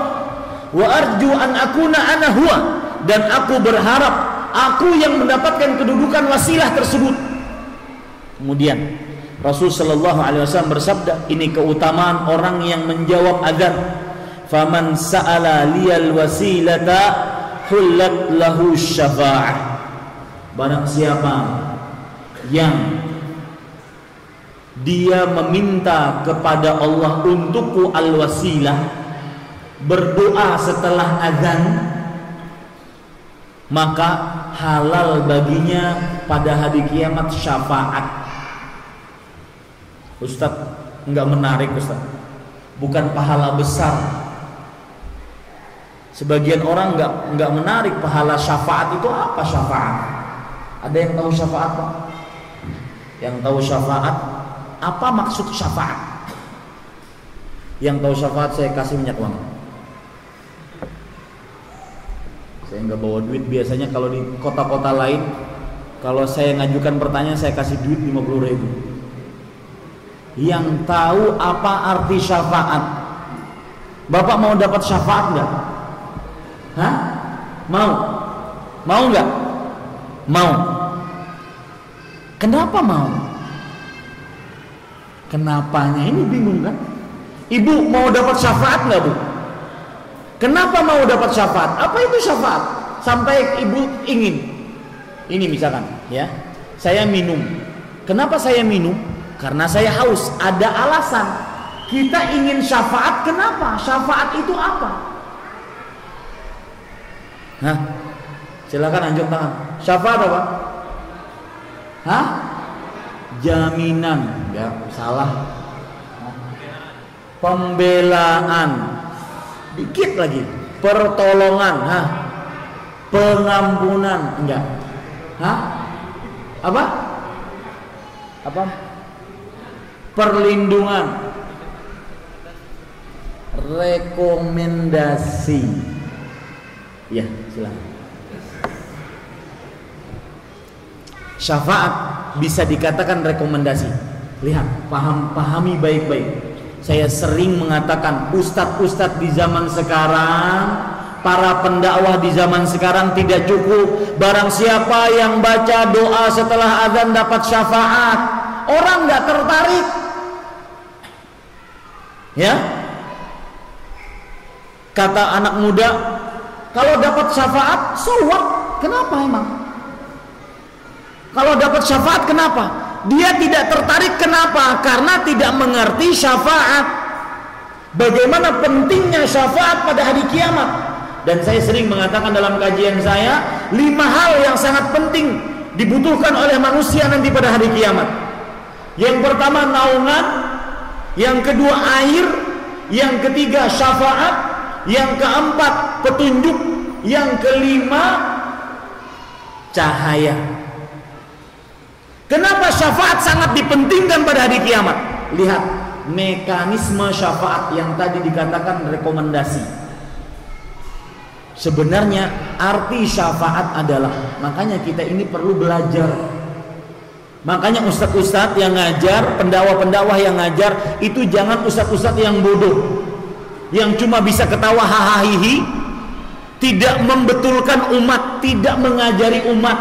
Wa arju an akuna ana huwa, dan aku berharap aku yang mendapatkan kedudukan wasilah tersebut. Kemudian Rasul SAW bersabda, ini keutamaan orang yang menjawab azan. Faman sa'ala liyal wasilata hullat lahu syafa'ah. Barang siapa yang dia meminta kepada Allah untukku al-wasilah, berdoa setelah azan, maka halal baginya pada hari kiamat syafaat. Ustaz, enggak menarik Ustaz. Bukan pahala besar. Sebagian orang enggak menarik pahala syafaat itu apa syafaat? Ada yang tahu syafaat Pak? Yang tahu syafaat? Apa maksud syafaat? Yang tahu syafaat saya kasih minyak wangi. Saya enggak bawa duit. Biasanya kalau di kota-kota lain, kalau saya ngajukan pertanyaan saya kasih duit 50.000. Yang tahu apa arti syafaat? Bapak mau dapat syafaat enggak? Hah? Mau? Mau enggak? Mau. Kenapa mau? Kenapanya ini bingung kan? Ibu mau dapat syafaat enggak, Bu? Kenapa mau dapat syafaat? Apa itu syafaat? Sampai ibu ingin. Ini misalkan, ya. Saya minum. Kenapa saya minum? Karena saya haus. Ada alasan. Kita ingin syafaat, kenapa? Syafaat itu apa? Hah? Silakan angkat tangan. Syafaat apa? Hah? Jaminan. Enggak, salah. Pembelaan. Dikit lagi. Pertolongan. Hah? Pengampunan. Enggak. Hah? Apa? Apa? Perlindungan. Rekomendasi. Ya, silakan. Syafaat bisa dikatakan rekomendasi. Lihat, pahami baik-baik. Saya sering mengatakan ustadz-ustadz di zaman sekarang para pendakwah di zaman sekarang tidak cukup. Barang siapa yang baca doa setelah azan dapat syafaat, orang nggak tertarik. Ya, kata anak muda, kalau dapat syafaat, so what? Kenapa emang? Kalau dapat syafaat kenapa? Dia tidak tertarik. Kenapa? Karena tidak mengerti syafaat. Bagaimana pentingnya syafaat pada hari kiamat. Dan saya sering mengatakan dalam kajian saya, 5 hal yang sangat penting dibutuhkan oleh manusia nanti pada hari kiamat. Yang pertama naungan, yang kedua air, yang ketiga syafaat, yang keempat petunjuk, yang kelima cahaya. Kenapa syafaat sangat dipentingkan pada hari kiamat? Lihat mekanisme syafaat yang tadi dikatakan rekomendasi. Sebenarnya arti syafaat adalah, makanya kita ini perlu belajar. Makanya ustadz-ustadz yang ngajar, pendakwah-pendakwah yang ngajar, itu jangan ustadz-ustadz yang bodoh, yang cuma bisa ketawa hahaha, tidak membetulkan umat, tidak mengajari umat.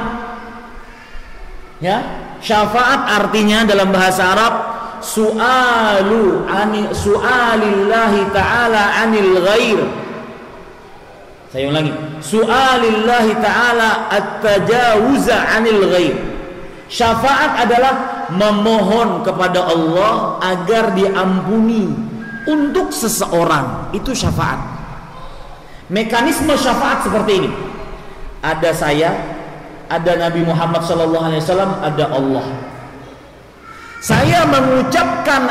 Ya, syafaat artinya dalam bahasa Arab su'alillahi ta'ala anil ghair. Saya ulangi, su'alillahi ta'ala at-tajawuza anil ghair. Syafaat adalah memohon kepada Allah agar diampuni untuk seseorang. Itu syafaat. Mekanisme syafaat seperti ini. Ada saya, ada Nabi Muhammad SAW, ada Allah. Saya mengucapkan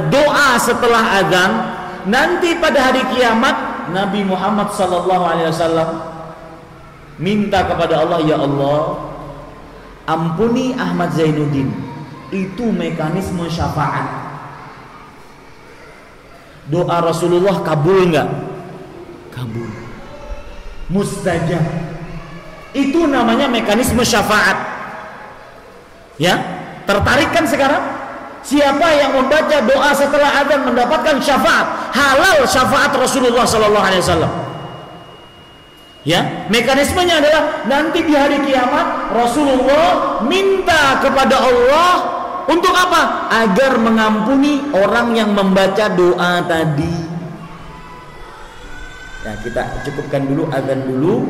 doa setelah azan. Nanti pada hari kiamat Nabi Muhammad SAW minta kepada Allah, ya Allah, ampuni Ahmad Zainuddin. Itu mekanisme syafaat. Doa Rasulullah kabul enggak? Kabul. Mustajab. Itu namanya mekanisme syafaat. Ya, tertarik kan sekarang? Siapa yang membaca doa setelah azan mendapatkan syafaat, halal syafaat Rasulullah SAW. Ya, mekanismenya adalah nanti di hari kiamat Rasulullah minta kepada Allah untuk apa? Agar mengampuni orang yang membaca doa tadi. Ya, kita cukupkan dulu azan dulu.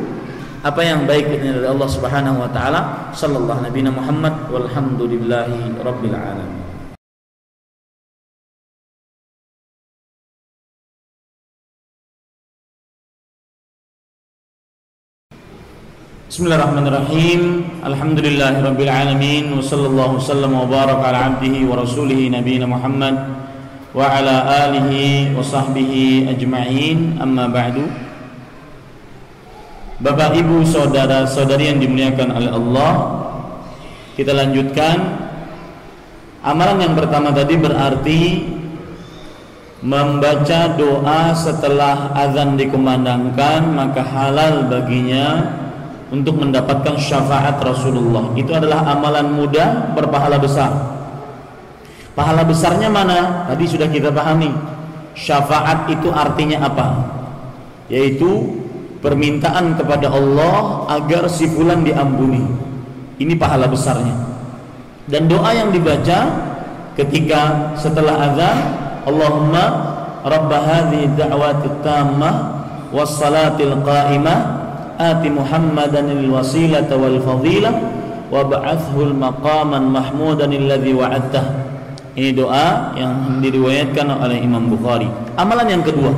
Apa yang baik itu dari Allah Subhanahu wa taala. Sallallahu nabiyana Muhammad walhamdulillahi rabbil alamin. Bismillahirrahmanirrahim. Alhamdulillahirabbil alamin wa sallallahu wasallam wa baraka ala abdihi wa rasulihi nabiyina Muhammad wa ala alihi wa sahbihi ajma'in. Amma ba'du. Bapak, Ibu, saudara-saudari yang dimuliakan oleh Allah, kita lanjutkan. Amalan yang pertama tadi berarti membaca doa setelah azan dikumandangkan, maka halal baginya untuk mendapatkan syafaat Rasulullah. Itu adalah amalan mudah berpahala besar. Pahala besarnya mana? Tadi sudah kita pahami. Syafaat itu artinya apa? Yaitu permintaan kepada Allah agar si fulan diampuni. Ini pahala besarnya. Dan doa yang dibaca ketika setelah azan, Allahumma rabb hadhihi da'watit tammah was salatil qa'imah ati Muhammadan al-wasilata wal fadilah wa ba'athul maqaman mahmudan alladhi wa'adtah. Ini doa yang diriwayatkan oleh Imam Bukhari. Amalan yang kedua,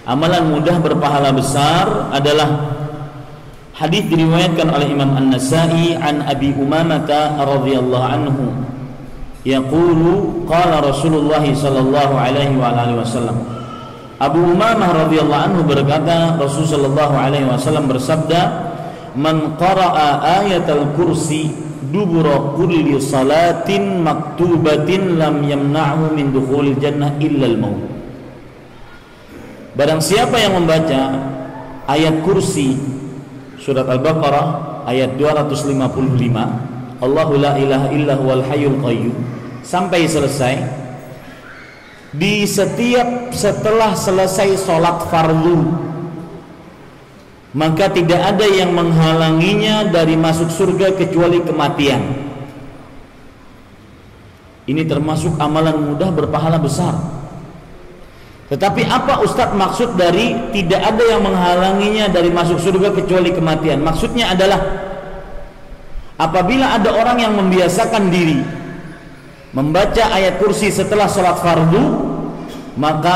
amalan mudah berpahala besar adalah hadis diriwayatkan oleh Imam An-Nasa'i an Abi Umamah radhiyallahu anhu yaqulu qala Rasulullah sallallahu alaihi wa alihi wasallam. Abu Umamah radhiyallahu anhu berkata, Rasulullah sallallahu alaihi wasallam bersabda, "Man qara'a ayatal kursi dubura kulli salatin maktubatin lam yamna'hu min dukhulil jannah illa al-maut." Barang siapa yang membaca ayat kursi surat Al-Baqarah ayat 255, Allahu la ilaha illa huwal hayyul qayyum, sampai selesai, di setelah selesai sholat fardu maka tidak ada yang menghalanginya dari masuk surga kecuali kematian. Ini termasuk amalan mudah berpahala besar. Tetapi apa Ustadz maksud dari tidak ada yang menghalanginya dari masuk surga kecuali kematian? Maksudnya adalah apabila ada orang yang membiasakan diri membaca ayat kursi setelah sholat fardu, maka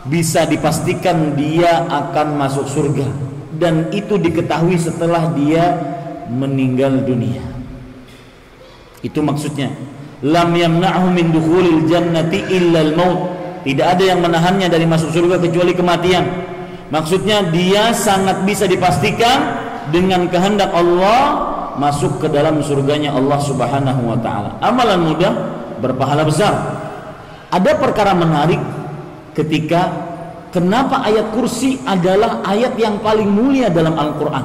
bisa dipastikan dia akan masuk surga, dan itu diketahui setelah dia meninggal dunia. Itu maksudnya, lam yamna'hu min dukhulil jannati illa al-maut. Tidak ada yang menahannya dari masuk surga kecuali kematian. Maksudnya dia sangat bisa dipastikan dengan kehendak Allah masuk ke dalam surganya Allah Subhanahu wa taala. Amalan mudah berpahala besar. Ada perkara menarik ketika kenapa ayat kursi adalah ayat yang paling mulia dalam Al-Qur'an.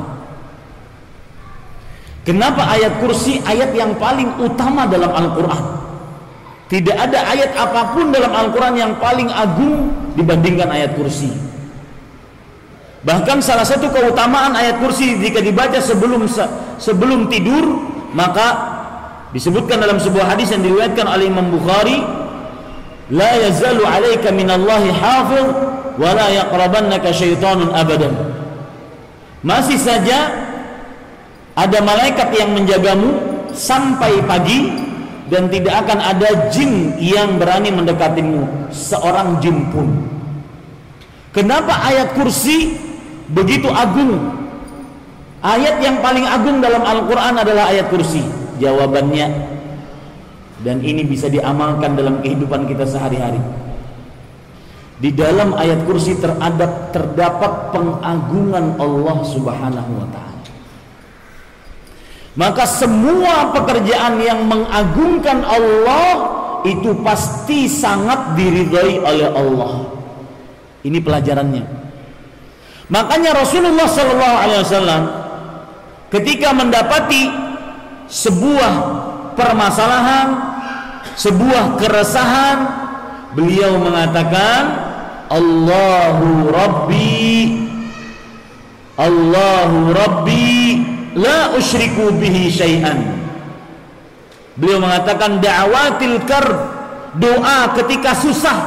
Kenapa ayat kursi ayat yang paling utama dalam Al-Qur'an? Tidak ada ayat apapun dalam Al-Quran yang paling agung dibandingkan ayat kursi. Bahkan salah satu keutamaan ayat kursi jika dibaca sebelum tidur, maka disebutkan dalam sebuah hadis yang diriwayatkan oleh Imam Bukhari, la yazalu 'alaika minallahi hafiz wa la yaqrabannaka syaitanun abadan. Masih saja ada malaikat yang menjagamu sampai pagi, dan tidak akan ada jin yang berani mendekatimu, seorang jin pun. Kenapa ayat kursi begitu agung? Ayat yang paling agung dalam Al-Quran adalah ayat kursi. Jawabannya, dan ini bisa diamalkan dalam kehidupan kita sehari-hari, di dalam ayat kursi terdapat pengagungan Allah Subhanahu wa ta'ala. Maka semua pekerjaan yang mengagungkan Allah itu pasti sangat diridhai oleh Allah. Ini pelajarannya. Makanya Rasulullah SAW ketika mendapati sebuah permasalahan, sebuah keresahan, beliau mengatakan, Allahu Rabbi la usyriku bihi syai'an. Beliau mengatakan da'watil karb, doa ketika susah,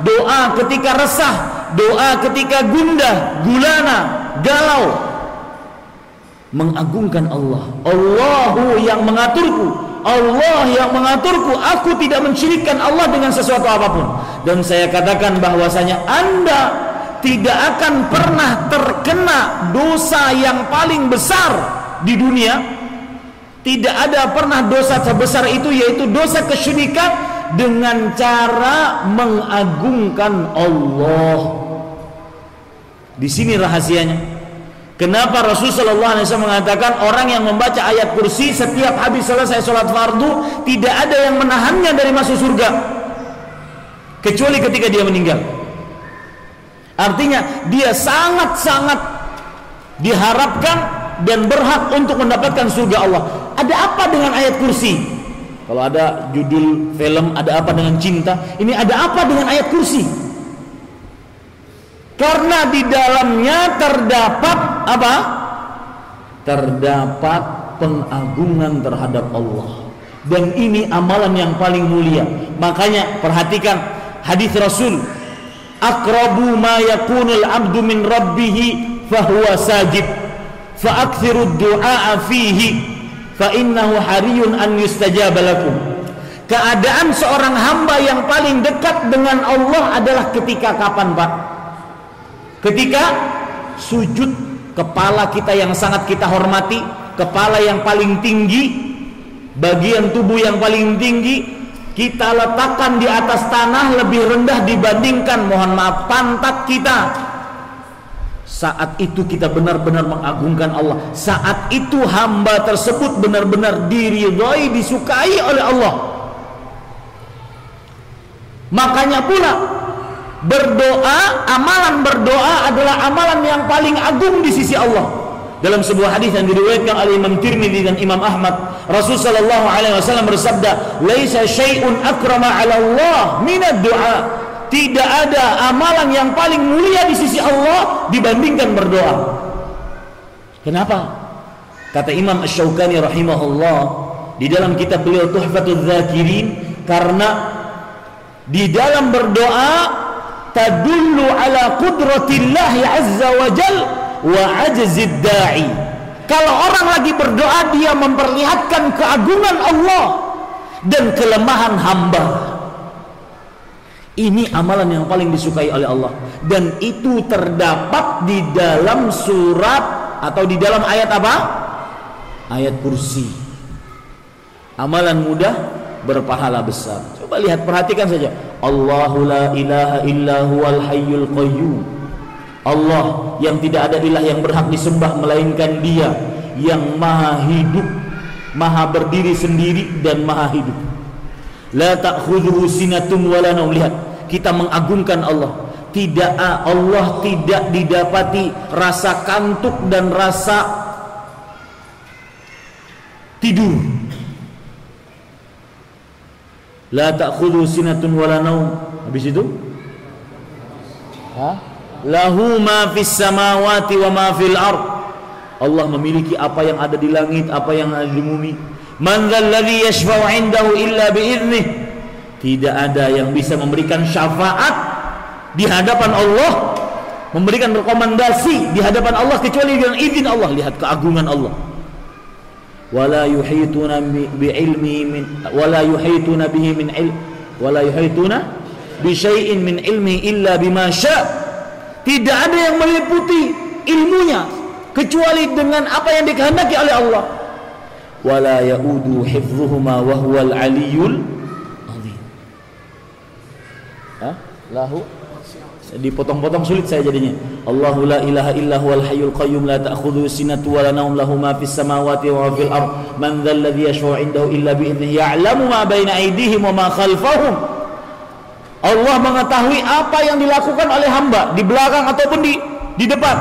doa ketika resah, doa ketika gundah, gulana, galau, mengagungkan Allah. Allahu yang mengaturku, Allah yang mengaturku, aku tidak mensyirikkan Allah dengan sesuatu apapun. Dan saya katakan bahwasanya Anda tidak akan pernah terkena dosa yang paling besar di dunia. Tidak ada pernah dosa sebesar itu, yaitu dosa kesyirikan dengan cara mengagungkan Allah. Di sini rahasianya. Kenapa Rasulullah SAW mengatakan orang yang membaca ayat kursi setiap habis selesai sholat fardu tidak ada yang menahannya dari masuk surga kecuali ketika dia meninggal. Artinya dia sangat-sangat diharapkan dan berhak untuk mendapatkan surga Allah. Ada apa dengan ayat kursi? Kalau ada judul film, ada apa dengan cinta? Ini ada apa dengan ayat kursi? Karena di dalamnya terdapat apa? Terdapat pengagungan terhadap Allah. Dan ini amalan yang paling mulia. Makanya perhatikan hadis Rasul, aqrabu ma yakunul abdu min rabbih fahuwa sajid fa'akthirud du'a fihi fa innahu hariyun an yustajaba lakum. Keadaan seorang hamba yang paling dekat dengan Allah adalah ketika kapan, Pak? Ketika sujud, kepala kita yang sangat kita hormati, kepala yang paling tinggi, bagian tubuh yang paling tinggi, kita letakkan di atas tanah lebih rendah dibandingkan, mohon maaf, pantat kita. Saat itu kita benar-benar mengagungkan Allah. Saat itu hamba tersebut benar-benar diridhai, disukai oleh Allah. Makanya pula berdoa, amalan berdoa adalah amalan yang paling agung di sisi Allah. Dalam sebuah hadis yang diriwayatkan oleh Imam Tirmidzi dan Imam Ahmad, Rasul sallallahu alaihi wasallam bersabda, "Laisa syai'un akrama 'ala Allah minad du'a." Tidak ada amalan yang paling mulia di sisi Allah dibandingkan berdoa. Kenapa? Kata Imam Asy-Syaukani rahimahullah di dalam kitab beliau Tuhfatul Dzakirin, karena di dalam berdoa tadullu ala qudratillahi azza wa jal wa ajzid da'i. Kalau orang lagi berdoa, dia memperlihatkan keagungan Allah dan kelemahan hamba. Ini amalan yang paling disukai oleh Allah, dan itu terdapat di dalam surat atau di dalam ayat apa? Ayat kursi. Amalan mudah berpahala besar. Coba lihat, perhatikan saja. Allahu la ilaha illa huwal hayyul qayyum. Allah yang tidak ada ilah yang berhak disembah melainkan Dia yang maha hidup, maha berdiri sendiri dan maha hidup. La ta'khudhuhu sinatun wala naum. Lihat, kita mengagungkan Allah. Allah tidak didapati rasa kantuk dan rasa tidur. La ta'khudhuhu sinatun wala naum. Habis itu lahu ma fis samawati wa ma fil ard. Allah memiliki apa yang ada di langit, apa yang ada di bumi. Man dzalladzi yashfa'u 'indahu illa bi'idznih. Tidak ada yang bisa memberikan syafaat di hadapan Allah, memberikan rekomendasi di hadapan Allah kecuali dengan izin Allah. Lihat keagungan Allah. Wala yuhituna bi'ilmihi min wala yuhituna bihi min ilm wala yuhituna bi syai'in min ilmihi illa bima syaa'. Tidak ada yang meliputi ilmunya kecuali dengan apa yang dikehendaki oleh Allah. Wala yaudu hifdhuhuma wa huwal aliyyul azim. Lahu dipotong-potong sulit saya jadinya. Allahu la ilaha illa huwal hayyul qayyum la ta'khudhuhu sinatun wa la nawm lahu ma fis samawati wa ma fil ard man dzal ladzi yashfa'u 'indahu illa bi idzni ya'lamu ma baina aydihim wa ma khalfahum. Allah mengetahui apa yang dilakukan oleh hamba di belakang ataupun di depan.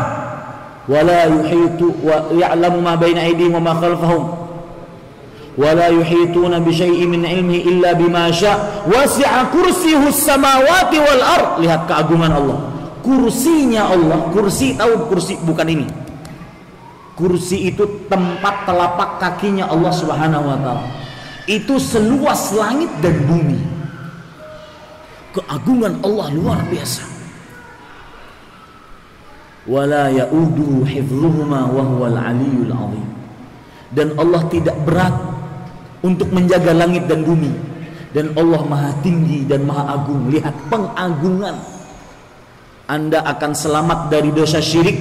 Wala yuhitu wa ya'lamu ma baina aydihim wa ma khalfahum. Wala yuhituna bi syai'in min ilmihi illa bima syaa'. Wasi'a kursiyyuhus samawati wal ard. Lihat keagungan Allah. Kursinya Allah, kursi, tahu kursi bukan ini. Kursi itu tempat telapak kakinya Allah Subhanahu wa taala. Itu seluas langit dan bumi. Keagungan Allah luar biasa. Wala yauduhu hifdhuhuma wa huwal aliyyul azim. Dan Allah tidak berat untuk menjaga langit dan bumi, dan Allah maha tinggi dan maha agung. Lihat pengagungan. Anda akan selamat dari dosa syirik,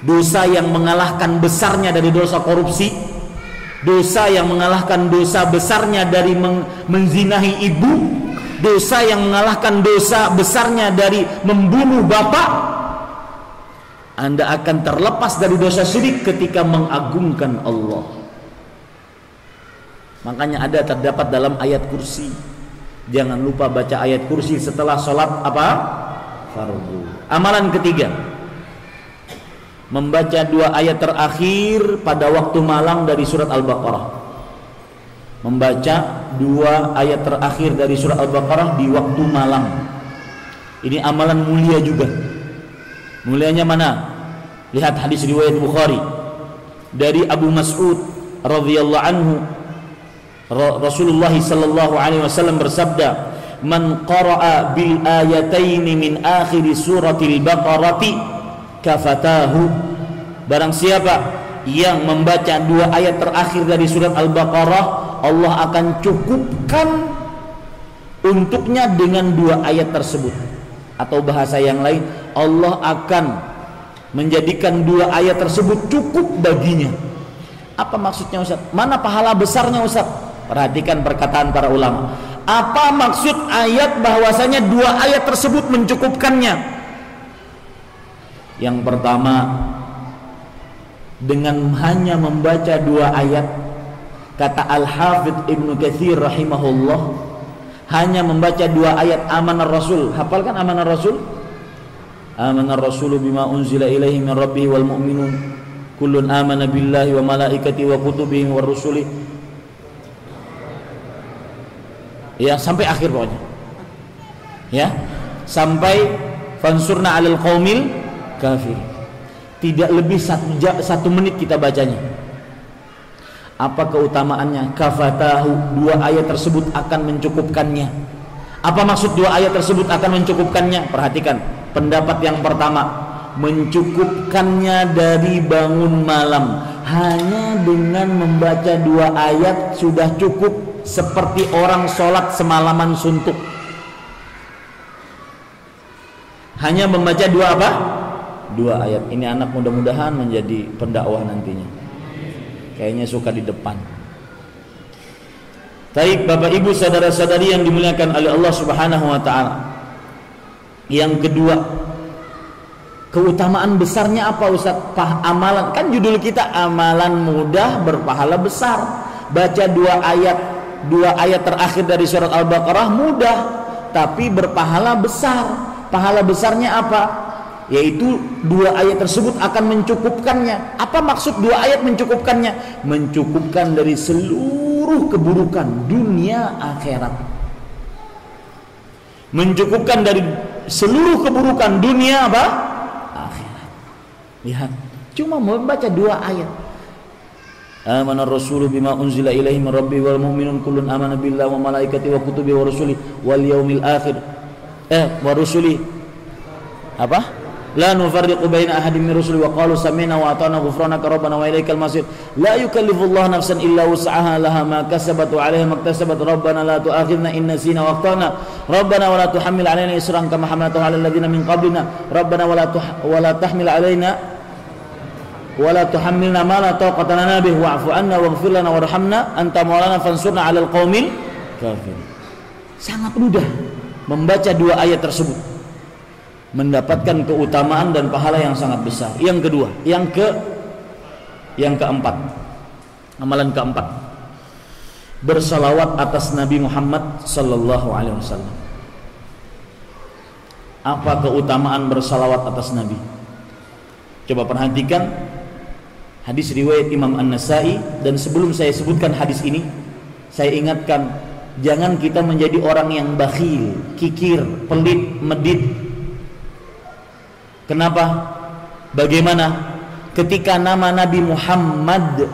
dosa yang mengalahkan besarnya dari dosa korupsi, dosa yang mengalahkan dosa besarnya dari menzinahi ibu, dosa yang mengalahkan dosa besarnya dari membunuh bapak. Anda akan terlepas dari dosa syirik ketika mengagungkan Allah. Makanya ada terdapat dalam ayat kursi. Jangan lupa baca ayat kursi setelah sholat apa? Fardu. Amalan ketiga, membaca 2 ayat terakhir pada waktu malam dari surat Al-Baqarah. Membaca 2 ayat terakhir dari surat Al-Baqarah di waktu malam. Ini amalan mulia juga. Mulianya mana? Lihat hadis riwayat Bukhari dari Abu Mas'ud radhiyallahu anhu. Rasulullah sallallahu alaihi wasallam bersabda, "Man qara'a bil ayataini min akhir suratil Baqarati kafatahu." Barang siapa yang membaca 2 ayat terakhir dari surat Al-Baqarah, Allah akan cukupkan untuknya dengan 2 ayat tersebut. Atau bahasa yang lain, Allah akan menjadikan 2 ayat tersebut cukup baginya. Apa maksudnya Ustaz? Mana pahala besarnya Ustaz? Perhatikan perkataan para ulama. Apa maksud ayat bahwasanya 2 ayat tersebut mencukupkannya? Yang pertama, dengan hanya membaca 2 ayat, kata Al-Hafidh Ibnu Katsir rahimahullah, hanya membaca 2 ayat Amanar Rasul. Hafalkan Amanar Rasul? Amanar Rasulu bima unzila ilaihi min rabbih wal mu'minun kullun amana billahi wa malaikatihi wa kutubihi wa rusuli. Ya, sampai akhir pokoknya. Ya, sampai fansurna 'alal qaumil kafir. tidak lebih 1 menit kita bacanya. Apa keutamaannya? Kafatahu, 2 ayat tersebut akan mencukupkannya. Apa maksud 2 ayat tersebut akan mencukupkannya? Perhatikan, pendapat yang pertama, mencukupkannya dari bangun malam. Hanya dengan membaca 2 ayat sudah cukup, seperti orang sholat semalaman suntuk. Hanya membaca 2 apa? 2 ayat. Ini anak mudah-mudahan menjadi pendakwah nantinya. Kayaknya suka di depan. Baik Bapak Ibu saudara-saudari yang dimuliakan oleh Allah Subhanahu wa taala. Yang kedua, keutamaan besarnya apa Ustaz? Amalan, kan judul kita amalan mudah berpahala besar. Baca 2 ayat terakhir dari surat Al-Baqarah mudah, tapi berpahala besar. Pahala besarnya apa? Yaitu 2 ayat tersebut akan mencukupkannya. Apa maksud 2 ayat mencukupkannya? Mencukupkan dari seluruh keburukan dunia akhirat. Mencukupkan dari seluruh keburukan dunia apa? Akhirat. Lihat, cuma membaca 2 ayat. Amana ar-rasulu bima unzila ilaihi min rabbi wal mu'minun kullun amana billahi wa malaikatihi wa kutubihi wa rusuli wal yaumil akhir. Wa rusuli apa? La nufarriqu baina ahadin min rusuli wa qalu sami'na wa ata'na ghufranaka rabbana wa ilaikal masir. La yukallifullahu nafsan illa wus'aha laha ma kasabat wa 'alaiha ma iktasabat. Rabbana la tu'akhidhna in nasina wa akhtana. Rabbana wa la tuhammil 'alaina isran kama hamaltahu 'alal ladzina min qablina. Rabbana wa la tahmil 'alaina wa la tuhammilna ma la taqata lana bihi wa'fu 'anna waghfir lana warhamna anta maulana fansurna 'alal qaumil kafirin. Sangat mudah membaca 2 ayat tersebut, mendapatkan keutamaan dan pahala yang sangat besar. Yang kedua, yang keempat, amalan keempat, bersalawat atas Nabi Muhammad sallallahu alaihi wasallam. Apa keutamaan bersalawat atas Nabi? Coba perhatikan hadis riwayat Imam An-Nasai, dan sebelum saya sebutkan hadis ini, saya ingatkan, jangan kita menjadi orang yang bakhil, kikir, pelit, medit. Kenapa? Bagaimana ketika nama Nabi Muhammad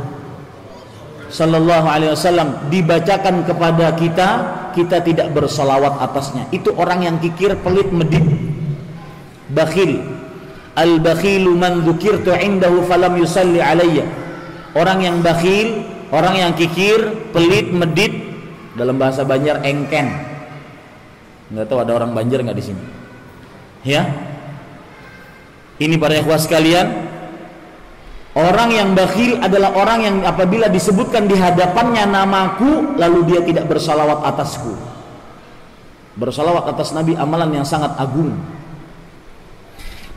sallallahu alaihi wasallam dibacakan kepada kita, kita tidak bersalawat atasnya? Itu orang yang kikir, pelit, medit, bakhil. Al-bakhilu man dzukirtu indahu falam yusalli alayya. Orang yang bakhil, orang yang kikir, pelit, medit, dalam bahasa Banjar engken. Enggak tahu ada orang Banjar enggak di sini? Ya? Ini para ikhwah sekalian, orang yang bakhil adalah orang yang apabila disebutkan di hadapannya namaku, lalu dia tidak bersalawat atasku. Bersalawat atas Nabi amalan yang sangat agung.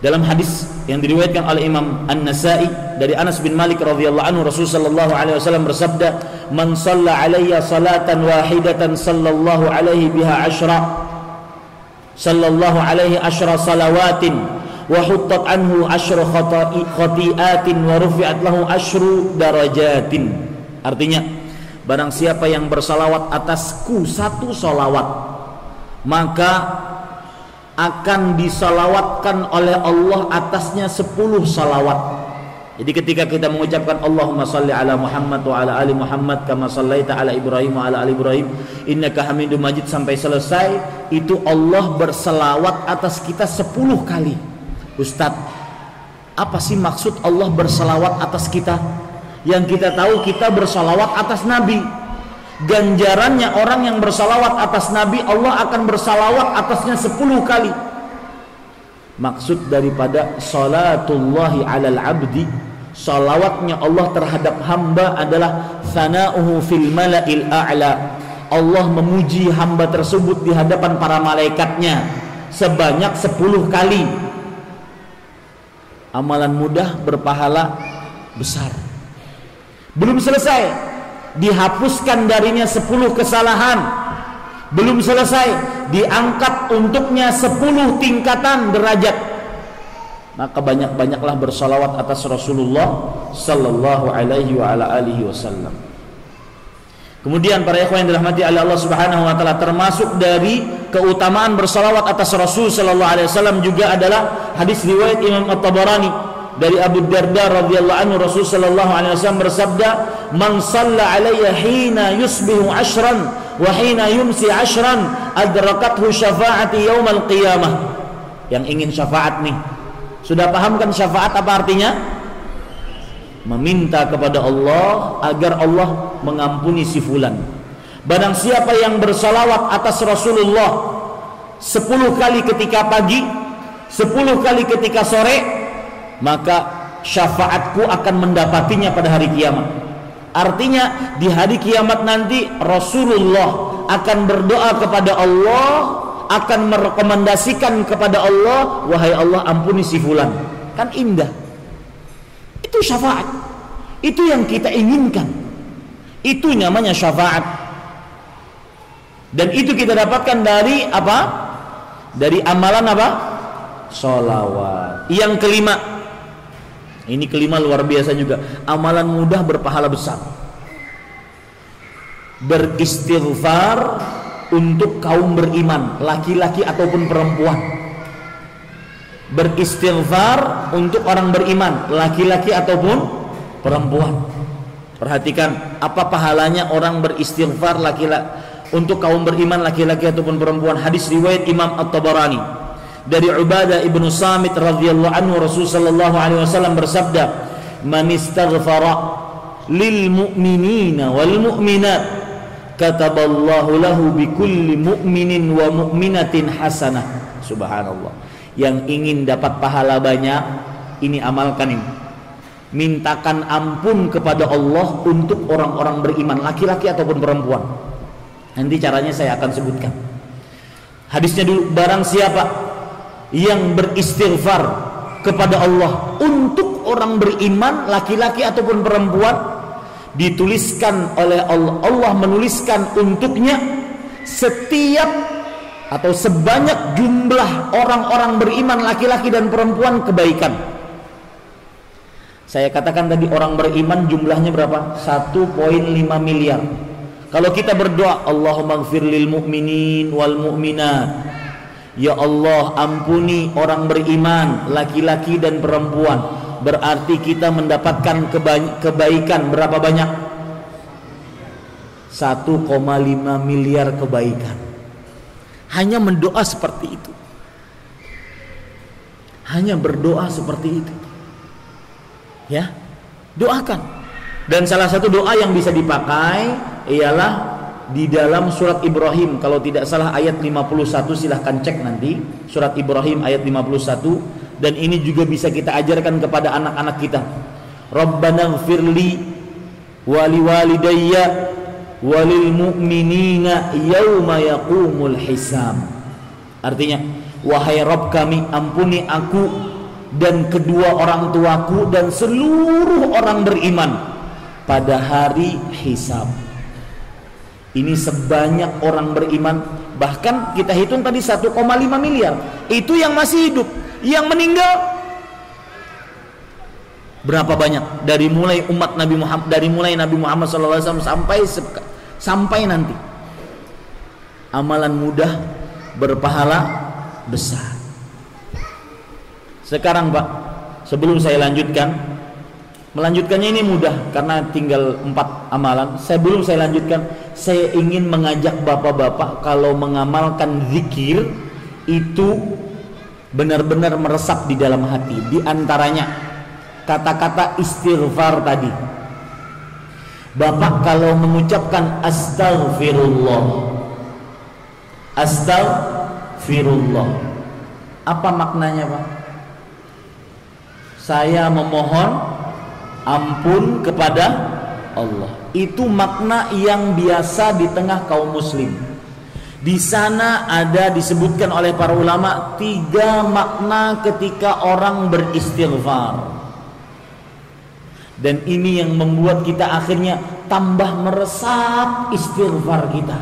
Dalam hadis yang diriwayatkan oleh Imam An-Nasai dari Anas bin Malik radhiyallahu anhu, Rasulullah sallallahu alaihi wasallam bersabda, "Man shalla alayya salatan wahidatan sallallahu alaihi biha asyra, sallallahu alaihi asyra salawatin wa huttat anhu asyru khati'atin wa rufi'at lahu asyru darajatin." Artinya, barang siapa yang bersalawat atasku 1 salawat, maka akan disalawatkan oleh Allah atasnya 10 salawat. Jadi ketika kita mengucapkan Allahumma salli ala Muhammad wa ala ali Muhammad kama sallaita ala Ibrahim wa ala ali Ibrahim innaka Hamidum Majid sampai selesai, itu Allah bersalawat atas kita 10 kali. Ustadz, apa sih maksud Allah bersalawat atas kita? Yang kita tahu kita bersalawat atas Nabi. Ganjarannya orang yang bersalawat atas Nabi, Allah akan bersalawat atasnya 10 kali. Maksud daripada salatullahi alal abdi, salawatnya Allah terhadap hamba adalah sana'uhu fil mala'il a'la. Allah memuji hamba tersebut di hadapan para malaikatnya sebanyak 10 kali. Amalan mudah berpahala besar. Belum selesai, dihapuskan darinya 10 kesalahan. Belum selesai, diangkat untuknya 10 tingkatan derajat. Maka banyak-banyaklah bersalawat atas Rasulullah sallallahu alaihi wa ala alihi wasallam. Kemudian para ikhwan yang dirahmati oleh Allah Subhanahu wa taala, termasuk dari keutamaan bersalawat atas Rasul sallallahu alaihi wasallam juga adalah hadis riwayat Imam At-Tabarani dari Abu Darda radhiyallahu anhu, Rasul sallallahu alaihi wasallam bersabda, "Man shalla alayya hina yusbihu 'ashran wa hina yumsi 'ashran adrakathu syafa'ati yaumal qiyamah." Yang ingin syafaat nih, sudah paham kan syafaat apa artinya? Meminta kepada Allah agar Allah mengampuni si fulan. Barang siapa yang bersalawat atas Rasulullah 10 kali ketika pagi, 10 kali ketika sore, maka syafaatku akan mendapatinya pada hari kiamat. Artinya di hari kiamat nanti Rasulullah akan berdoa kepada Allah, akan merekomendasikan kepada Allah, wahai Allah ampuni si fulan. Kan indah. Itu syafaat. Itu yang kita inginkan. Itu namanya syafaat. Dan itu kita dapatkan dari apa? Dari amalan apa? Sholawat. Yang kelima, ini kelima luar biasa juga, amalan mudah berpahala besar. Beristighfar untuk kaum beriman, laki-laki ataupun perempuan. Beristighfar untuk orang beriman, laki-laki ataupun perempuan. Perhatikan apa pahalanya orang beristighfar laki-laki untuk kaum beriman, laki-laki ataupun perempuan. Hadis riwayat Imam At-Tabarani dari Ubadah ibnu Samit radhiyallahu anhu, Rasul sallallahu alaihi wasallam bersabda, "Man istaghfara lil mu'minina wal mu'minat kataballahu lahu bikulli mu'minin wa mu'minatin hasanah." Subhanallah. Yang ingin dapat pahala banyak, ini amalkan ini. Mintakan ampun kepada Allah untuk orang-orang beriman, laki-laki ataupun perempuan. Nanti caranya saya akan sebutkan. Hadisnya dulu, barang siapa yang beristighfar kepada Allah untuk orang beriman, laki-laki ataupun perempuan, dituliskan oleh Allah, Allah menuliskan untuknya setiap atau sebanyak jumlah orang-orang beriman, laki-laki dan perempuan, kebaikan. Saya katakan tadi orang beriman jumlahnya berapa? 1,5 miliar. Kalau kita berdoa, Allahumma ighfir lil mu'minin wal mu'minat, ya Allah ampuni orang beriman, laki-laki dan perempuan, berarti kita mendapatkan kebaikan berapa banyak? 1,5 miliar kebaikan. Hanya mendoa seperti itu. Hanya berdoa seperti itu. Ya, doakan. Dan salah satu doa yang bisa dipakai ialah di dalam surat Ibrahim, kalau tidak salah ayat 51, silahkan cek nanti surat Ibrahim ayat 51. Dan ini juga bisa kita ajarkan kepada anak-anak kita. Rabbana ighfirli wali walidayya walil mu'minina yauma yaqumul hisab. Artinya, wahai Rabb kami, ampuni aku dan kedua orang tuaku dan seluruh orang beriman pada hari hisab. Ini sebanyak orang beriman. Bahkan kita hitung tadi 1,5 miliar. Itu yang masih hidup. Yang meninggal berapa banyak? Dari mulai umat Nabi Muhammad, dari mulai Nabi Muhammad SAW sampai nanti. Amalan mudah berpahala besar. Sekarang Pak, sebelum saya lanjutkan, melanjutkannya ini mudah karena tinggal 4 amalan. Sebelum saya lanjutkan, saya ingin mengajak bapak-bapak kalau mengamalkan zikir itu benar-benar meresap di dalam hati. Di antaranya kata-kata istighfar tadi. Bapak kalau mengucapkan astaghfirullah, astaghfirullah, apa maknanya Pak? Saya memohon ampun kepada Allah. Itu makna yang biasa di tengah kaum muslim. Di sana ada disebutkan oleh para ulama 3 makna ketika orang beristighfar. Dan ini yang membuat kita akhirnya tambah meresap istighfar kita.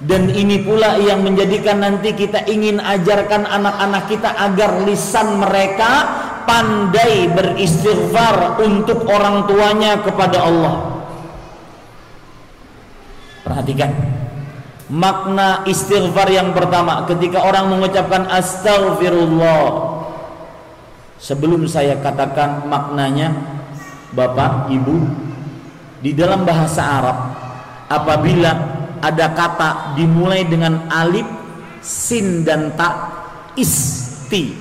Dan ini pula yang menjadikan nanti kita ingin ajarkan anak-anak kita agar lisan mereka pandai beristighfar untuk orang tuanya kepada Allah. Perhatikan makna istighfar yang pertama ketika orang mengucapkan astaghfirullah. Sebelum saya katakan maknanya, Bapak, Ibu, di dalam bahasa Arab apabila ada kata dimulai dengan alif, sin dan ta, isti.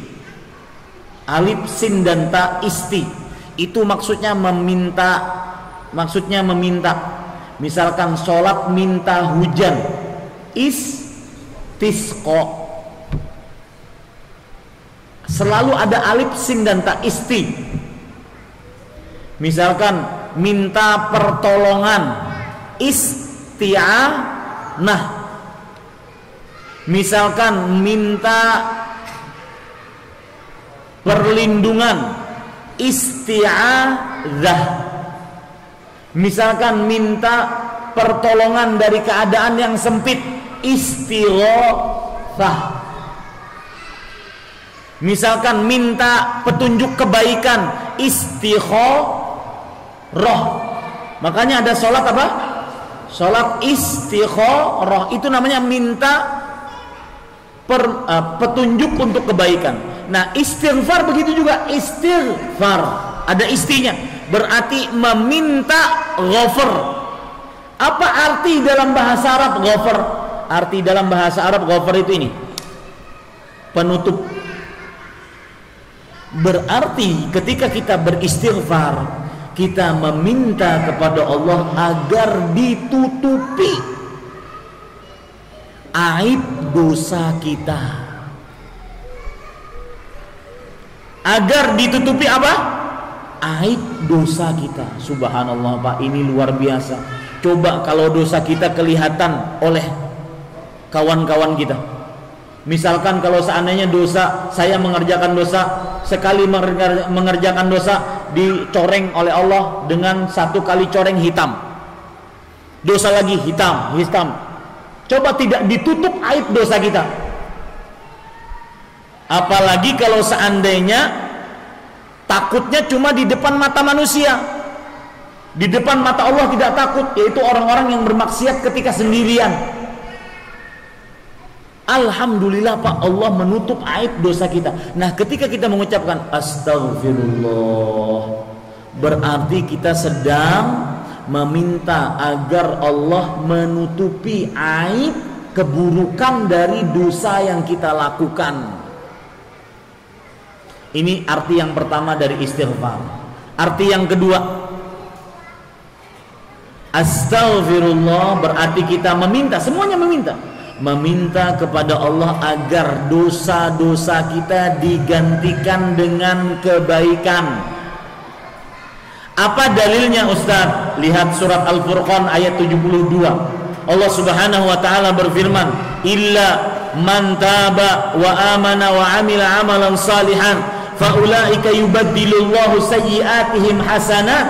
Alif, sin dan ta, isti. Itu maksudnya meminta. Misalkan sholat minta hujan, istisqa. Selalu ada alif, sin dan ta, isti. Misalkan minta pertolongan, isti'anah. Misalkan minta perlindungan, isti'adzah. Misalkan minta pertolongan dari keadaan yang sempit, istighatsah. Misalkan minta petunjuk kebaikan, istikharah. Makanya ada sholat apa? Sholat istikharah. Itu namanya minta petunjuk untuk kebaikan. Nah, istighfar begitu juga, istighfar ada istinya, berarti meminta ghafar. Apa arti dalam bahasa Arab ghafar? Arti dalam bahasa Arab ghafar itu ini, penutup. Berarti ketika kita beristighfar, kita meminta kepada Allah agar ditutupi aib dosa kita. Agar ditutupi apa? Aib dosa kita. Subhanallah Pak, ini luar biasa. Coba kalau dosa kita kelihatan oleh kawan-kawan kita. Misalkan kalau seandainya dosa, saya mengerjakan dosa, sekali mengerjakan dosa dicoreng oleh Allah dengan satu kali coreng hitam. Dosa lagi hitam. Coba tidak ditutup aib dosa kita. Apalagi kalau seandainya takutnya cuma di depan mata manusia, di depan mata Allah tidak takut, yaitu orang-orang yang bermaksiat ketika sendirian. Alhamdulillah Pak, Allah menutup aib dosa kita. Nah, ketika kita mengucapkan astagfirullah, berarti kita sedang meminta agar Allah menutupi aib keburukan dari dosa yang kita lakukan. Ini arti yang pertama dari istighfar. Arti yang kedua, astaghfirullah berarti kita meminta, semuanya meminta kepada Allah agar dosa-dosa kita digantikan dengan kebaikan. Apa dalilnya Ustaz? Lihat surat Al-Furqan ayat 72. Allah Subhanahu wa taala berfirman, "Illa man taba wa amana wa amila amalan salihan, faulaika yubaddilullahu sayyi'atihim hasanat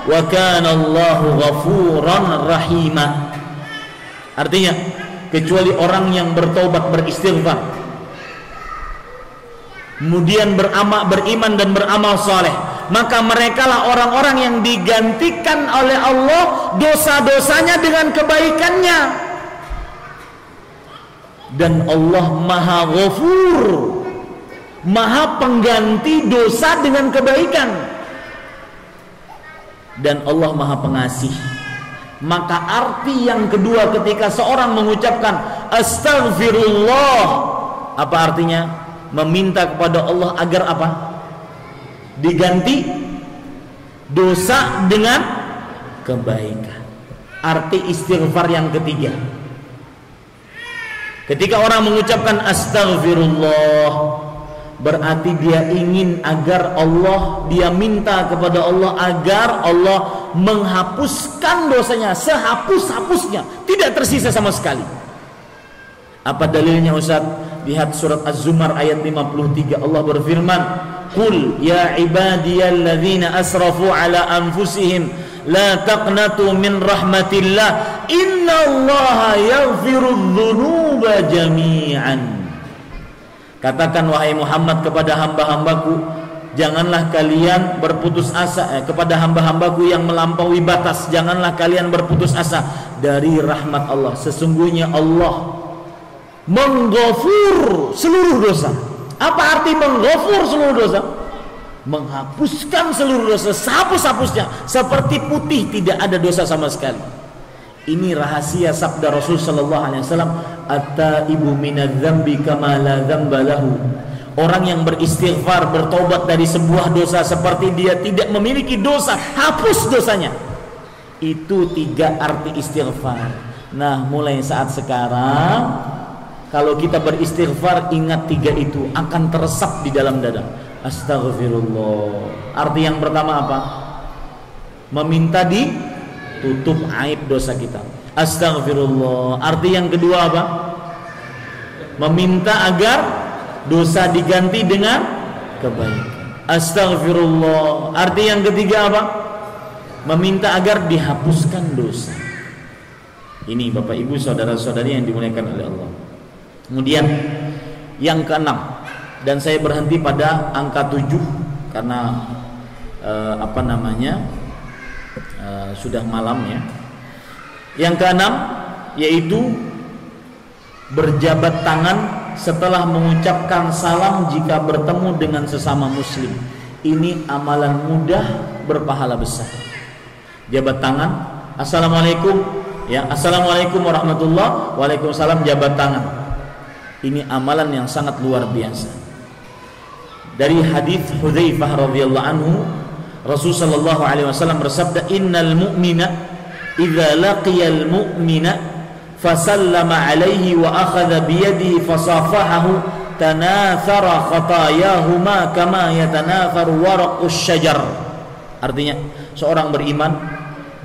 wa kana Allahu ghafuran rahima." Artinya, kecuali orang yang bertobat, beristighfar, kemudian beriman dan beramal saleh, maka merekalah orang-orang yang digantikan oleh Allah dosa-dosanya dengan kebaikannya. Dan Allah Maha Ghafur, Maha pengganti dosa dengan kebaikan. Dan Allah Maha Pengasih. Maka arti yang kedua ketika seorang mengucapkan astagfirullah, apa artinya? Meminta kepada Allah agar apa? Diganti dosa dengan kebaikan. Arti istighfar yang ketiga, ketika orang mengucapkan astagfirullah, berarti dia ingin agar Allah, dia minta kepada Allah agar Allah menghapuskan dosanya sehapus-hapusnya, tidak tersisa sama sekali. Apa dalilnya Ustaz? Lihat surat Az-Zumar ayat 53. Allah berfirman, "Qul ya ibadiyalladzina asrafu ala anfusihim la taqnatu min rahmatillah innallaha yaghfirudz dzunuba jami'an." Katakan wahai Muhammad kepada hamba-hambaku, janganlah kalian berputus asa kepada hamba-hambaku yang melampaui batas, janganlah kalian berputus asa dari rahmat Allah. Sesungguhnya Allah mengghafur seluruh dosa. Apa arti mengghafur seluruh dosa? menghapuskan seluruh dosa, hapus-hapusnya seperti putih, tidak ada dosa sama sekali. Ini rahasia sabda Rasul sallallahu alaihi wasallam, at-taibu minadz-dzambi kama la dzamba lahu. Orang yang beristighfar, bertobat dari sebuah dosa seperti dia tidak memiliki dosa, hapus dosanya. Itu 3 arti istighfar. Nah, mulai saat sekarang kalau kita beristighfar, ingat 3 itu akan teresap di dalam dada. Astaghfirullah. Arti yang pertama apa? Meminta ditutup aib dosa kita. Astaghfirullah. Arti yang kedua apa? Meminta agar dosa diganti dengan kebaikan. Astaghfirullah. Arti yang ketiga apa? Meminta agar dihapuskan dosa. Ini Bapak Ibu saudara-saudari yang dimuliakan oleh Allah. Kemudian yang keenam, dan saya berhenti pada angka 7 karena sudah malam ya. Yang keenam yaitu berjabat tangan setelah mengucapkan salam jika bertemu dengan sesama muslim. Ini amalan mudah berpahala besar. Jabat tangan, assalamualaikum, ya, assalamualaikum warahmatullah, waalaikumsalam, jabat tangan. Ini amalan yang sangat luar biasa. Dari hadis Hudzaifah radhiyallahu anhu, Rasul sallallahu alaihi wasallam bersabda, innal mu'mina idza laqiyal mu'mina fasallama alaihi wa akhadha biyadihi fasafahahu tanathara khatayahuma kama yatanatharu waraqus syajar. Artinya, seorang beriman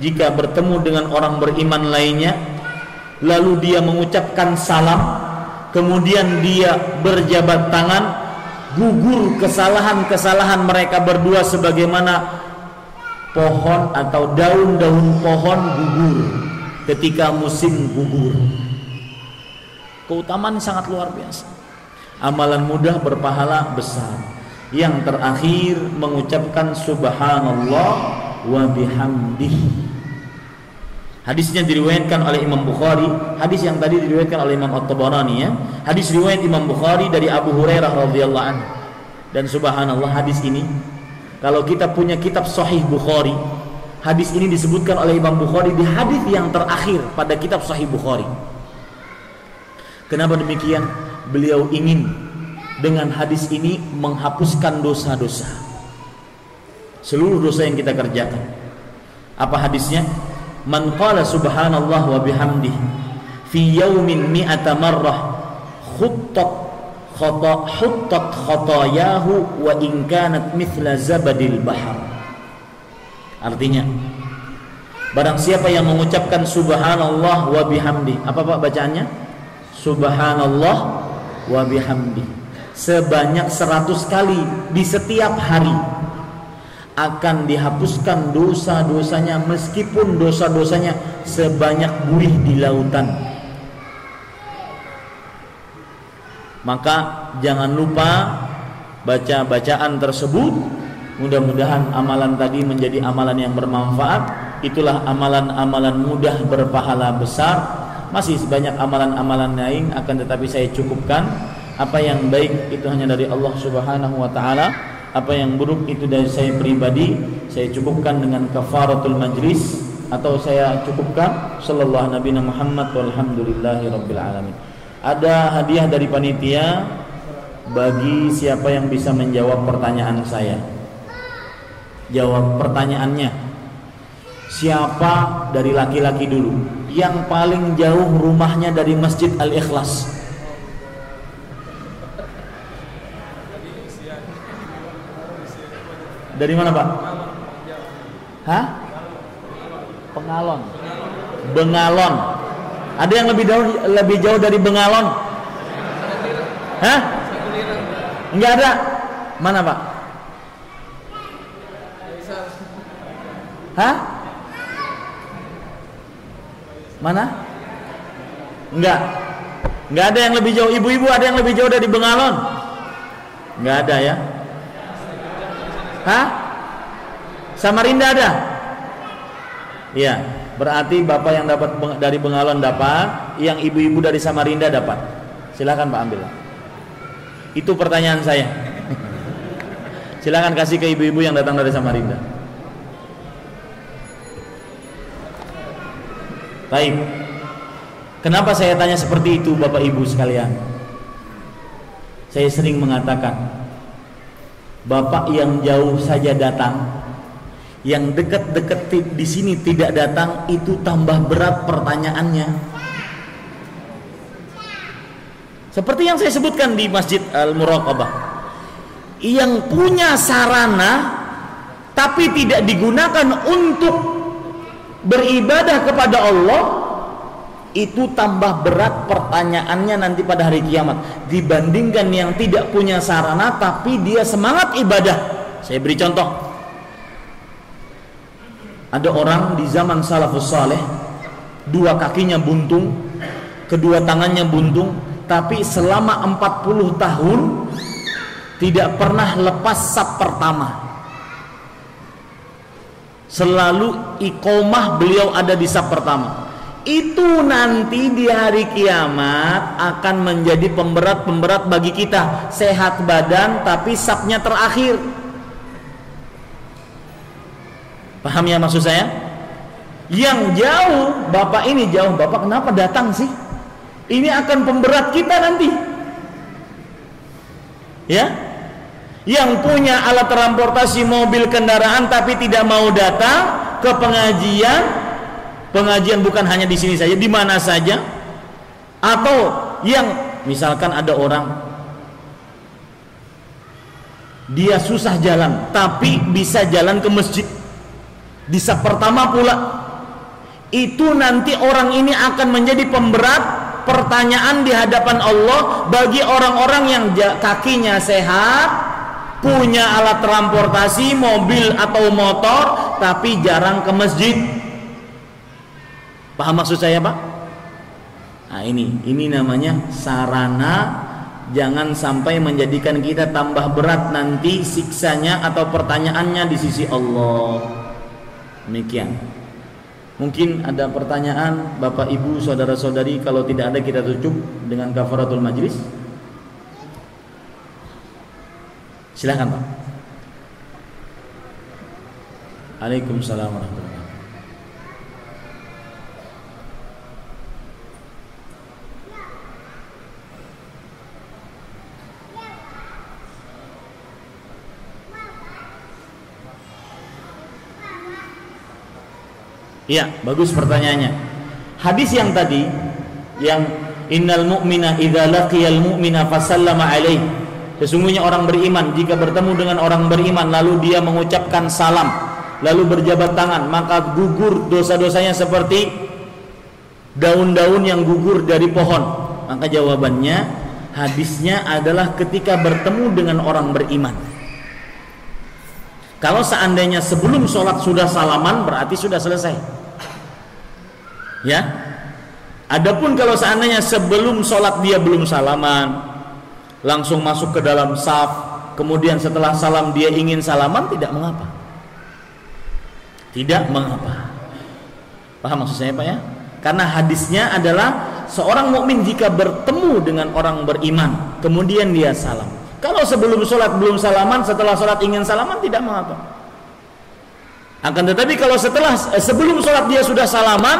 jika bertemu dengan orang beriman lainnya lalu dia mengucapkan salam, kemudian dia berjabat tangan, gugur kesalahan-kesalahan mereka berdua sebagaimana pohon atau daun-daun pohon gugur ketika musim gugur. Keutamaan sangat luar biasa. Amalan mudah berpahala besar. Yang terakhir mengucapkan subhanallah wa bihamdih. Hadisnya diriwayatkan oleh Imam Bukhari. Hadis yang tadi diriwayatkan oleh Imam At-Tabarani ya. Hadis riwayat Imam Bukhari dari Abu Hurairah radhiyallahu anhu. Dan subhanallah, hadis ini kalau kita punya kitab Sahih Bukhari, hadis ini disebutkan oleh Imam Bukhari di hadis yang terakhir pada kitab Sahih Bukhari. Kenapa demikian? Beliau ingin dengan hadis ini menghapuskan dosa-dosa, seluruh dosa yang kita kerjakan. Apa hadisnya? Man qala subhanallah wa bihamdih fi yaumin mi'ata marrah khuttat khatayahu wa in kanat mithla zabadil bahr. Artinya, barang siapa yang mengucapkan subhanallah wa bihamdih, apa Pak bacaannya? Subhanallah wa bihamdih sebanyak 100 kali di setiap hari, akan dihapuskan dosa-dosanya meskipun dosa-dosanya sebanyak buih di lautan. Maka jangan lupa baca bacaan tersebut. Mudah-mudahan amalan tadi menjadi amalan yang bermanfaat. Itulah amalan-amalan mudah berpahala besar. Masih banyak amalan-amalan lain, akan tetapi saya cukupkan. Apa yang baik itu hanya dari Allah Subhanahu wa taala. Apa yang buruk itu dari saya pribadi. Saya cukupkan dengan kafaratul majlis, atau saya cukupkan sallallahu nabi Muhammad walhamdulillahi rabbil alamin. Ada hadiah dari panitia bagi siapa yang bisa menjawab pertanyaan saya. Jawab pertanyaannya. Siapa dari laki-laki dulu yang paling jauh rumahnya dari Masjid Al-Ikhlas? Dari mana Pak? Hah? Pengalon. Bengalon. Ada yang lebih jauh dari Bengalon? Hah? Enggak ada. Mana Pak? Hah? Mana? Enggak. Enggak ada yang lebih jauh. Ibu-ibu ada yang lebih jauh dari Bengalon? Enggak ada ya. Hah? Samarinda ada? Iya, berarti Bapak yang dapat dari Bengalon dapat, yang ibu-ibu dari Samarinda dapat. Silakan Pak ambil. Itu pertanyaan saya. Silakan kasih ke ibu-ibu yang datang dari Samarinda. Baik. Kenapa saya tanya seperti itu Bapak Ibu sekalian? Saya sering mengatakan, Bapak yang jauh saja datang, yang dekat-dekat di sini tidak datang, itu tambah berat pertanyaannya. Seperti yang saya sebutkan di Masjid Al-Muraqabah, yang punya sarana tapi tidak digunakan untuk beribadah kepada Allah, itu tambah berat pertanyaannya nanti pada hari kiamat dibandingkan yang tidak punya sarana tapi dia semangat ibadah. Saya beri contoh. Ada orang di zaman salafus saleh, dua kakinya buntung, kedua tangannya buntung, tapi selama 40 tahun tidak pernah lepas saf pertama. Selalu iqomah beliau ada di saf pertama. Itu nanti di hari kiamat akan menjadi pemberat bagi kita. Sehat badan tapi safnya terakhir. Paham ya maksud saya? Yang jauh, Bapak ini jauh, Bapak kenapa datang sih? Ini akan pemberat kita nanti. Ya? Yang punya alat transportasi mobil kendaraan tapi tidak mau datang ke pengajian. Pengajian bukan hanya di sini saja, di mana saja. Atau yang misalkan ada orang dia susah jalan tapi bisa jalan ke masjid di saf pertama pula, itu nanti orang ini akan menjadi pemberat pertanyaan di hadapan Allah bagi orang-orang yang kakinya sehat, punya alat transportasi mobil atau motor tapi jarang ke masjid. Paham maksud saya Pak? Nah ini namanya sarana. Jangan sampai menjadikan kita tambah berat nanti siksanya atau pertanyaannya di sisi Allah. Demikian. Mungkin ada pertanyaan Bapak Ibu saudara-saudari, kalau tidak ada kita tutup dengan kafaratul majlis. Silakan Pak. Waalaikumsalam warahmatullahi wabarakatuh. Iya, bagus pertanyaannya. Hadis yang tadi, yang innal mu'mina idza laqiyal mu'mina fasallama alaihi. Sesungguhnya orang beriman jika bertemu dengan orang beriman lalu dia mengucapkan salam, lalu berjabat tangan, maka gugur dosa-dosanya seperti daun-daun yang gugur dari pohon. Maka jawabannya, hadisnya adalah ketika bertemu dengan orang beriman. Kalau seandainya sebelum sholat sudah salaman, berarti sudah selesai. Ya. Adapun kalau seandainya sebelum sholat dia belum salaman, langsung masuk ke dalam saf, kemudian setelah salam dia ingin salaman, tidak mengapa. Tidak mengapa. Paham maksud saya Pak ya? Karena hadisnya adalah seorang mukmin jika bertemu dengan orang beriman, kemudian dia salam. Kalau sebelum sholat belum salaman, setelah sholat ingin salaman, tidak mengapa. Akan tetapi kalau sebelum sholat dia sudah salaman,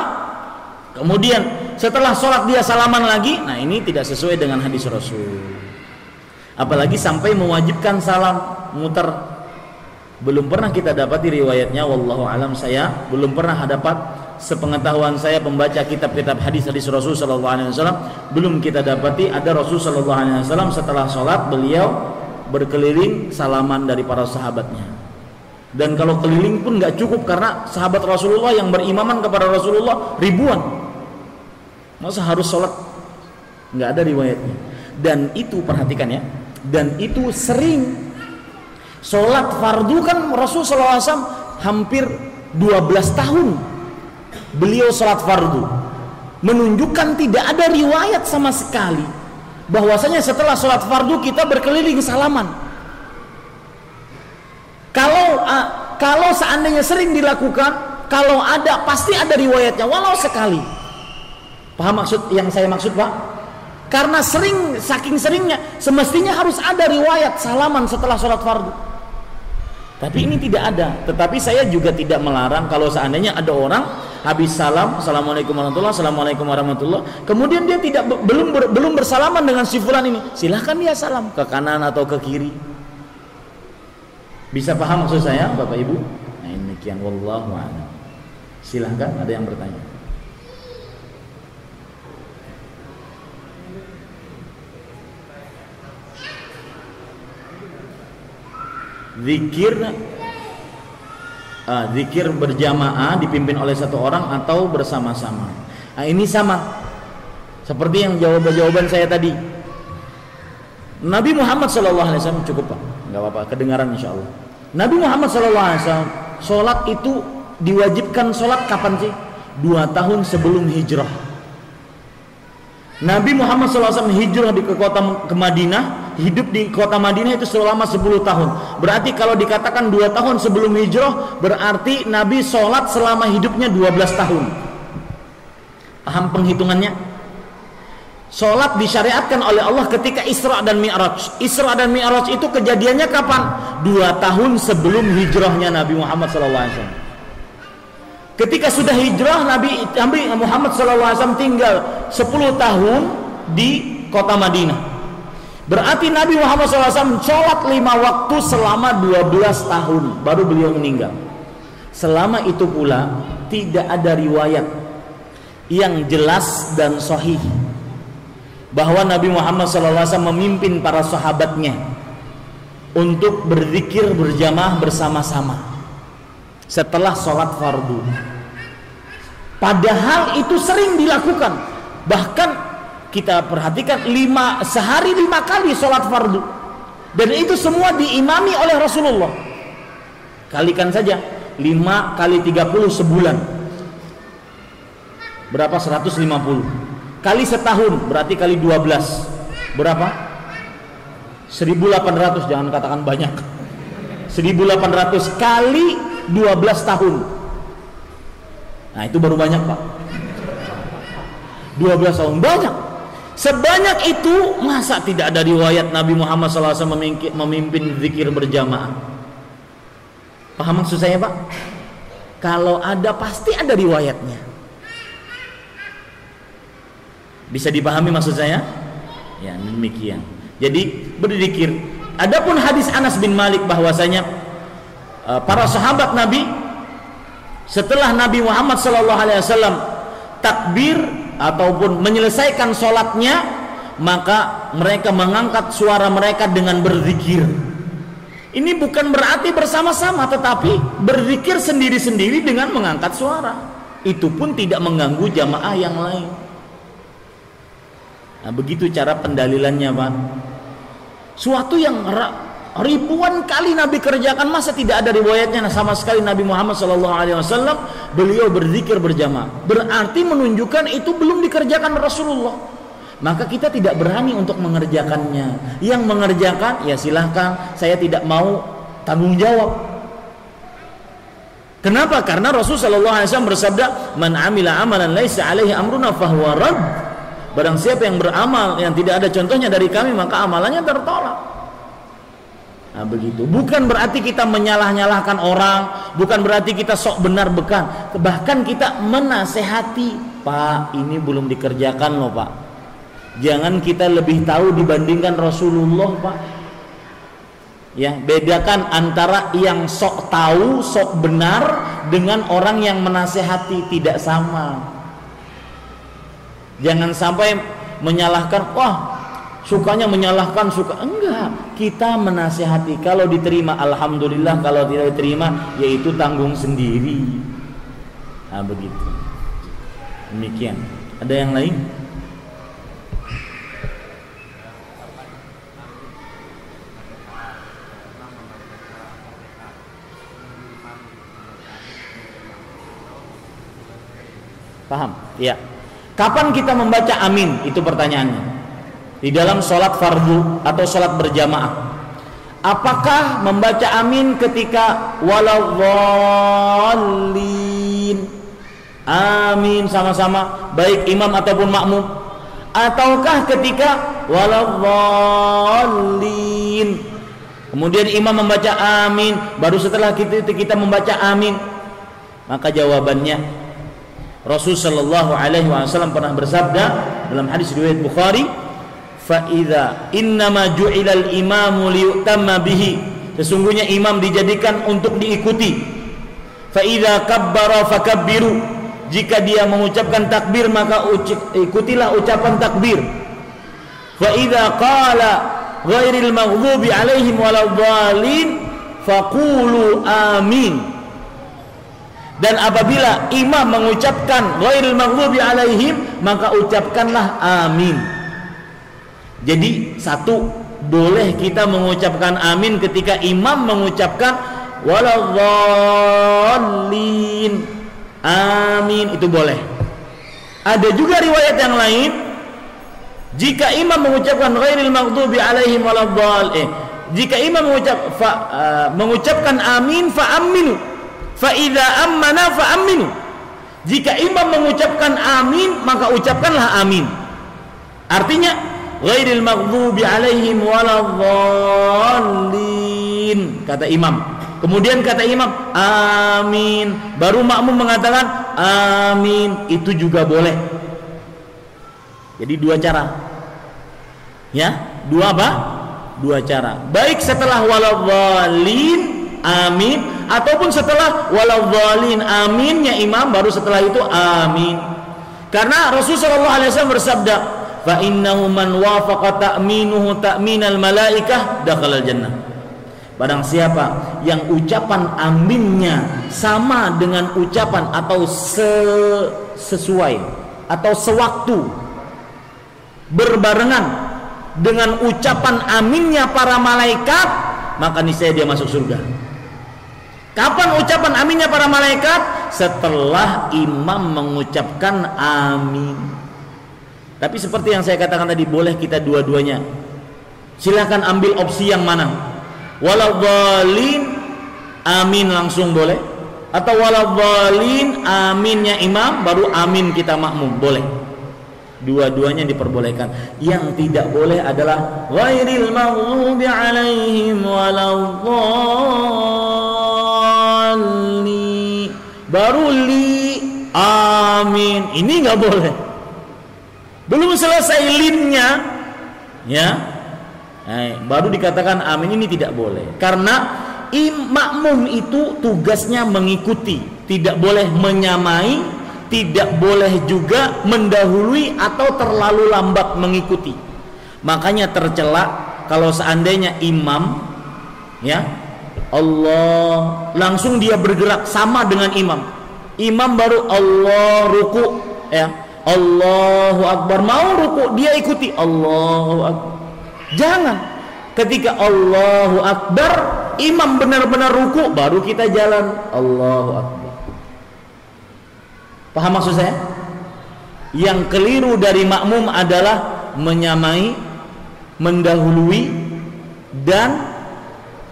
kemudian setelah sholat dia salaman lagi, nah ini tidak sesuai dengan hadis Rasul. Apalagi sampai mewajibkan salam muter. Belum pernah kita dapati riwayatnya, wallahu alam, saya belum pernah dapat, sepengetahuan saya pembaca kitab-kitab hadis-hadis Rasul sallallahu alaihi wasallam, belum kita dapati ada Rasul sallallahu alaihi wasallam setelah sholat beliau berkeliling salaman dari para sahabatnya. Dan kalau keliling pun nggak cukup, karena sahabat Rasulullah yang berimaman kepada Rasulullah ribuan. Masa harus sholat? Nggak ada riwayatnya. Dan itu perhatikan ya. Dan itu sering. Sholat fardu kan Rasul SAW hampir 12 tahun beliau sholat fardu. Menunjukkan tidak ada riwayat sama sekali bahwasanya setelah sholat fardu kita berkeliling salaman. Kalau seandainya sering dilakukan, kalau ada pasti ada riwayatnya walau sekali. Paham maksud yang saya maksud Pak? Karena saking seringnya semestinya harus ada riwayat salaman setelah sholat fardu. Tapi ini tidak ada. Tetapi saya juga tidak melarang kalau seandainya ada orang habis salam, assalamualaikum warahmatullahi, assalamualaikum warahmatullahi, kemudian dia belum bersalaman dengan si fulan ini, silahkan dia salam ke kanan atau ke kiri. Bisa paham maksud saya, Bapak Ibu? Nah, demikian, wallahu a'lam. Silahkan, ada yang bertanya. Zikir berjamaah dipimpin oleh satu orang atau bersama-sama. Nah, ini sama seperti yang jawaban saya tadi. Nabi Muhammad SAW, cukup Pak, nggak apa-apa, kedengaran insya Allah. Nabi Muhammad SAW sholat itu diwajibkan sholat kapan sih? 2 tahun sebelum hijrah. Nabi Muhammad SAW hijrah ke Madinah, hidup di kota Madinah itu selama 10 tahun. Berarti kalau dikatakan 2 tahun sebelum hijrah, berarti Nabi sholat selama hidupnya 12 tahun. Paham penghitungannya? Sholat disyariatkan oleh Allah ketika Isra dan Mi'raj. Isra dan Mi'raj itu kejadiannya kapan? 2 tahun sebelum hijrahnya Nabi Muhammad SAW. Ketika sudah hijrah, Nabi Muhammad SAW tinggal 10 tahun di kota Madinah. Berarti Nabi Muhammad SAW sholat 5 waktu selama 12 tahun, baru beliau meninggal. Selama itu pula tidak ada riwayat yang jelas dan sahih bahwa Nabi Muhammad SAW memimpin para sahabatnya untuk berzikir berjamaah bersama-sama setelah sholat fardu. Padahal itu sering dilakukan. Bahkan kita perhatikan sehari 5 kali sholat fardu, dan itu semua diimami oleh Rasulullah. Kalikan saja 5 kali 30 sebulan, berapa? 150 kali setahun, berarti kali 12 berapa? 1800, jangan katakan banyak. 1800 kali 12 tahun. Nah, itu baru banyak Pak. 12 tahun banyak. Sebanyak itu masa tidak ada riwayat Nabi Muhammad SAW memimpin zikir berjamaah? Paham maksud saya Pak? Kalau ada pasti ada riwayatnya. Bisa dipahami maksud saya? Ya, demikian. Jadi berzikir. Adapun hadis Anas bin Malik bahwasanya para sahabat Nabi setelah Nabi Muhammad SAW takbir ataupun menyelesaikan sholatnya, maka mereka mengangkat suara mereka dengan berzikir. Ini bukan berarti bersama-sama, tetapi berzikir sendiri-sendiri dengan mengangkat suara. Itu pun tidak mengganggu jamaah yang lain. Nah, begitu cara pendalilannya Pak. Suatu yang ribuan kali Nabi kerjakan, masa tidak ada riwayatnya sama sekali Nabi Muhammad SAW beliau berzikir berjamaah? Berarti menunjukkan itu belum dikerjakan Rasulullah. Maka kita tidak berani untuk mengerjakannya. Yang mengerjakan ya silahkan, saya tidak mau tanggung jawab. Kenapa? Karena Rasulullah SAW bersabda, "Man amila amalan laisa alaihi amruna fahuwa rad." Barang siapa yang beramal yang tidak ada contohnya dari kami, maka amalannya tertolak. Nah, begitu. Bukan berarti kita menyalah-nyalahkan orang, bukan berarti kita sok benar, bukan. Bahkan kita menasehati, Pak, ini belum dikerjakan loh Pak. Jangan kita lebih tahu dibandingkan Rasulullah Pak. Ya, bedakan antara yang sok tahu, sok benar dengan orang yang menasehati, tidak sama. Jangan sampai menyalahkan, wah sukanya menyalahkan, suka enggak. Kita menasihati, kalau diterima alhamdulillah, kalau tidak diterima yaitu tanggung sendiri. Nah, begitu. Demikian. Ada yang lain? Paham? Ya. Kapan kita membaca amin? Itu pertanyaannya. Di dalam sholat fardu atau sholat berjamaah, apakah membaca amin ketika waladhdallin, amin sama-sama, baik imam ataupun makmum, ataukah ketika waladhdallin Kemudian imam membaca amin, baru setelah kita membaca amin. Maka jawabannya, Rasul sallallahu alaihi wasallam pernah bersabda dalam hadis riwayat Bukhari, fa idza innama ju'ilal imamu liyutamma bihi, sesungguhnya imam dijadikan untuk diikuti. Fa idza kabbara fakabbiru, jika dia mengucapkan takbir maka ikutilah ucapan takbir. Fa idza qala ghairil maghdubi alaihim waladhdallin faqulu amin. Dan apabila imam mengucapkan ghairil maghdubi alaihim, maka ucapkanlah amin. Jadi satu, boleh kita mengucapkan amin ketika imam mengucapkan waladhdallin, amin, itu boleh. Ada juga riwayat yang lain, jika imam mengucapkan ghairil maghdubi alaihim waladhdallin, jika imam mengucapkan amin fa aminu, fa idza ammana fa aminu, jika imam mengucapkan amin maka ucapkanlah amin. Artinya ghairil maghdubi alaihim waladhdallin kata imam, kemudian kata imam amin, baru makmum mengatakan amin, itu juga boleh. Jadi dua cara, ya, dua apa? Dua cara, baik setelah waladhdallin amin ataupun setelah waladhdallin aminnya imam, baru setelah itu amin. Karena Rasulullah sallallahu alaihi wasallam bersabda, fa innahu man wafaqa ta'minuhu ta'minal malaikah dakhalal jannah. Barang siapa yang ucapan aminnya sama dengan ucapan atau sesuai atau sewaktu, berbarengan dengan ucapan aminnya para malaikat, maka niscaya dia masuk surga. Kapan ucapan aminnya para malaikat? Setelah imam mengucapkan amin. Tapi seperti yang saya katakan tadi, boleh kita dua-duanya. Silahkan ambil opsi yang mana. Waladhdallin amin langsung boleh, atau waladhdallin aminnya imam baru amin kita makmum, boleh. Dua-duanya diperbolehkan. Yang tidak boleh adalah ghairil maghdubi alaihim waladhdallin baru li amin, ini nggak boleh. Belum selesai linnya, ya, baru dikatakan amin, ini tidak boleh. Karena makmum itu tugasnya mengikuti, tidak boleh menyamai, tidak boleh juga mendahului atau terlalu lambat mengikuti. Makanya tercela kalau seandainya imam, ya, Allah langsung dia bergerak sama dengan imam. Imam baru Allah ruku, ya, Allahu Akbar, mau ruku dia ikuti Allahu Akbar. Jangan. Ketika Allahu Akbar, imam benar-benar ruku, baru kita jalan Allahu Akbar. Paham maksud saya? Yang keliru dari makmum adalah menyamai, mendahului, dan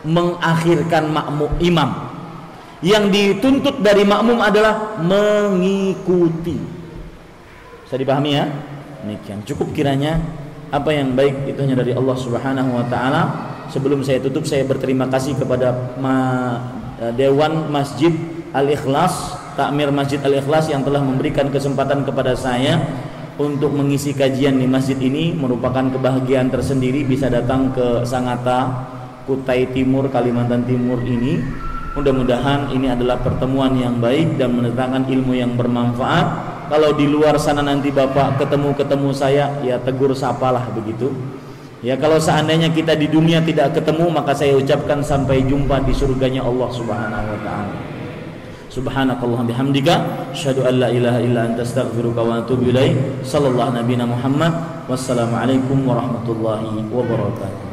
mengakhirkan makmum imam. Yang dituntut dari makmum adalah mengikuti. Bisa dipahami ya? Demikian. Cukup kiranya apa yang baik itu hanya dari Allah Subhanahu wa taala. Sebelum saya tutup, saya berterima kasih kepada Dewan Masjid Al-Ikhlas, Takmir Masjid Al-Ikhlas yang telah memberikan kesempatan kepada saya untuk mengisi kajian di masjid ini. Merupakan kebahagiaan tersendiri bisa datang ke Sangatta, Kutai Timur, Kalimantan Timur ini. Mudah-mudahan ini adalah pertemuan yang baik dan mendatangkan ilmu yang bermanfaat. Kalau di luar sana nanti Bapak ketemu saya, ya tegur sapalah begitu. Ya, kalau seandainya kita di dunia tidak ketemu, maka saya ucapkan sampai jumpa di surganya Allah Subhanahu wa taala. Subhanakallah bihamdika asyhadu an la ilaha illa anta astaghfiruka wa atubu ilaik. Sallallahu nabiyana Muhammad. Wassalamualaikum warahmatullahi wabarakatuh.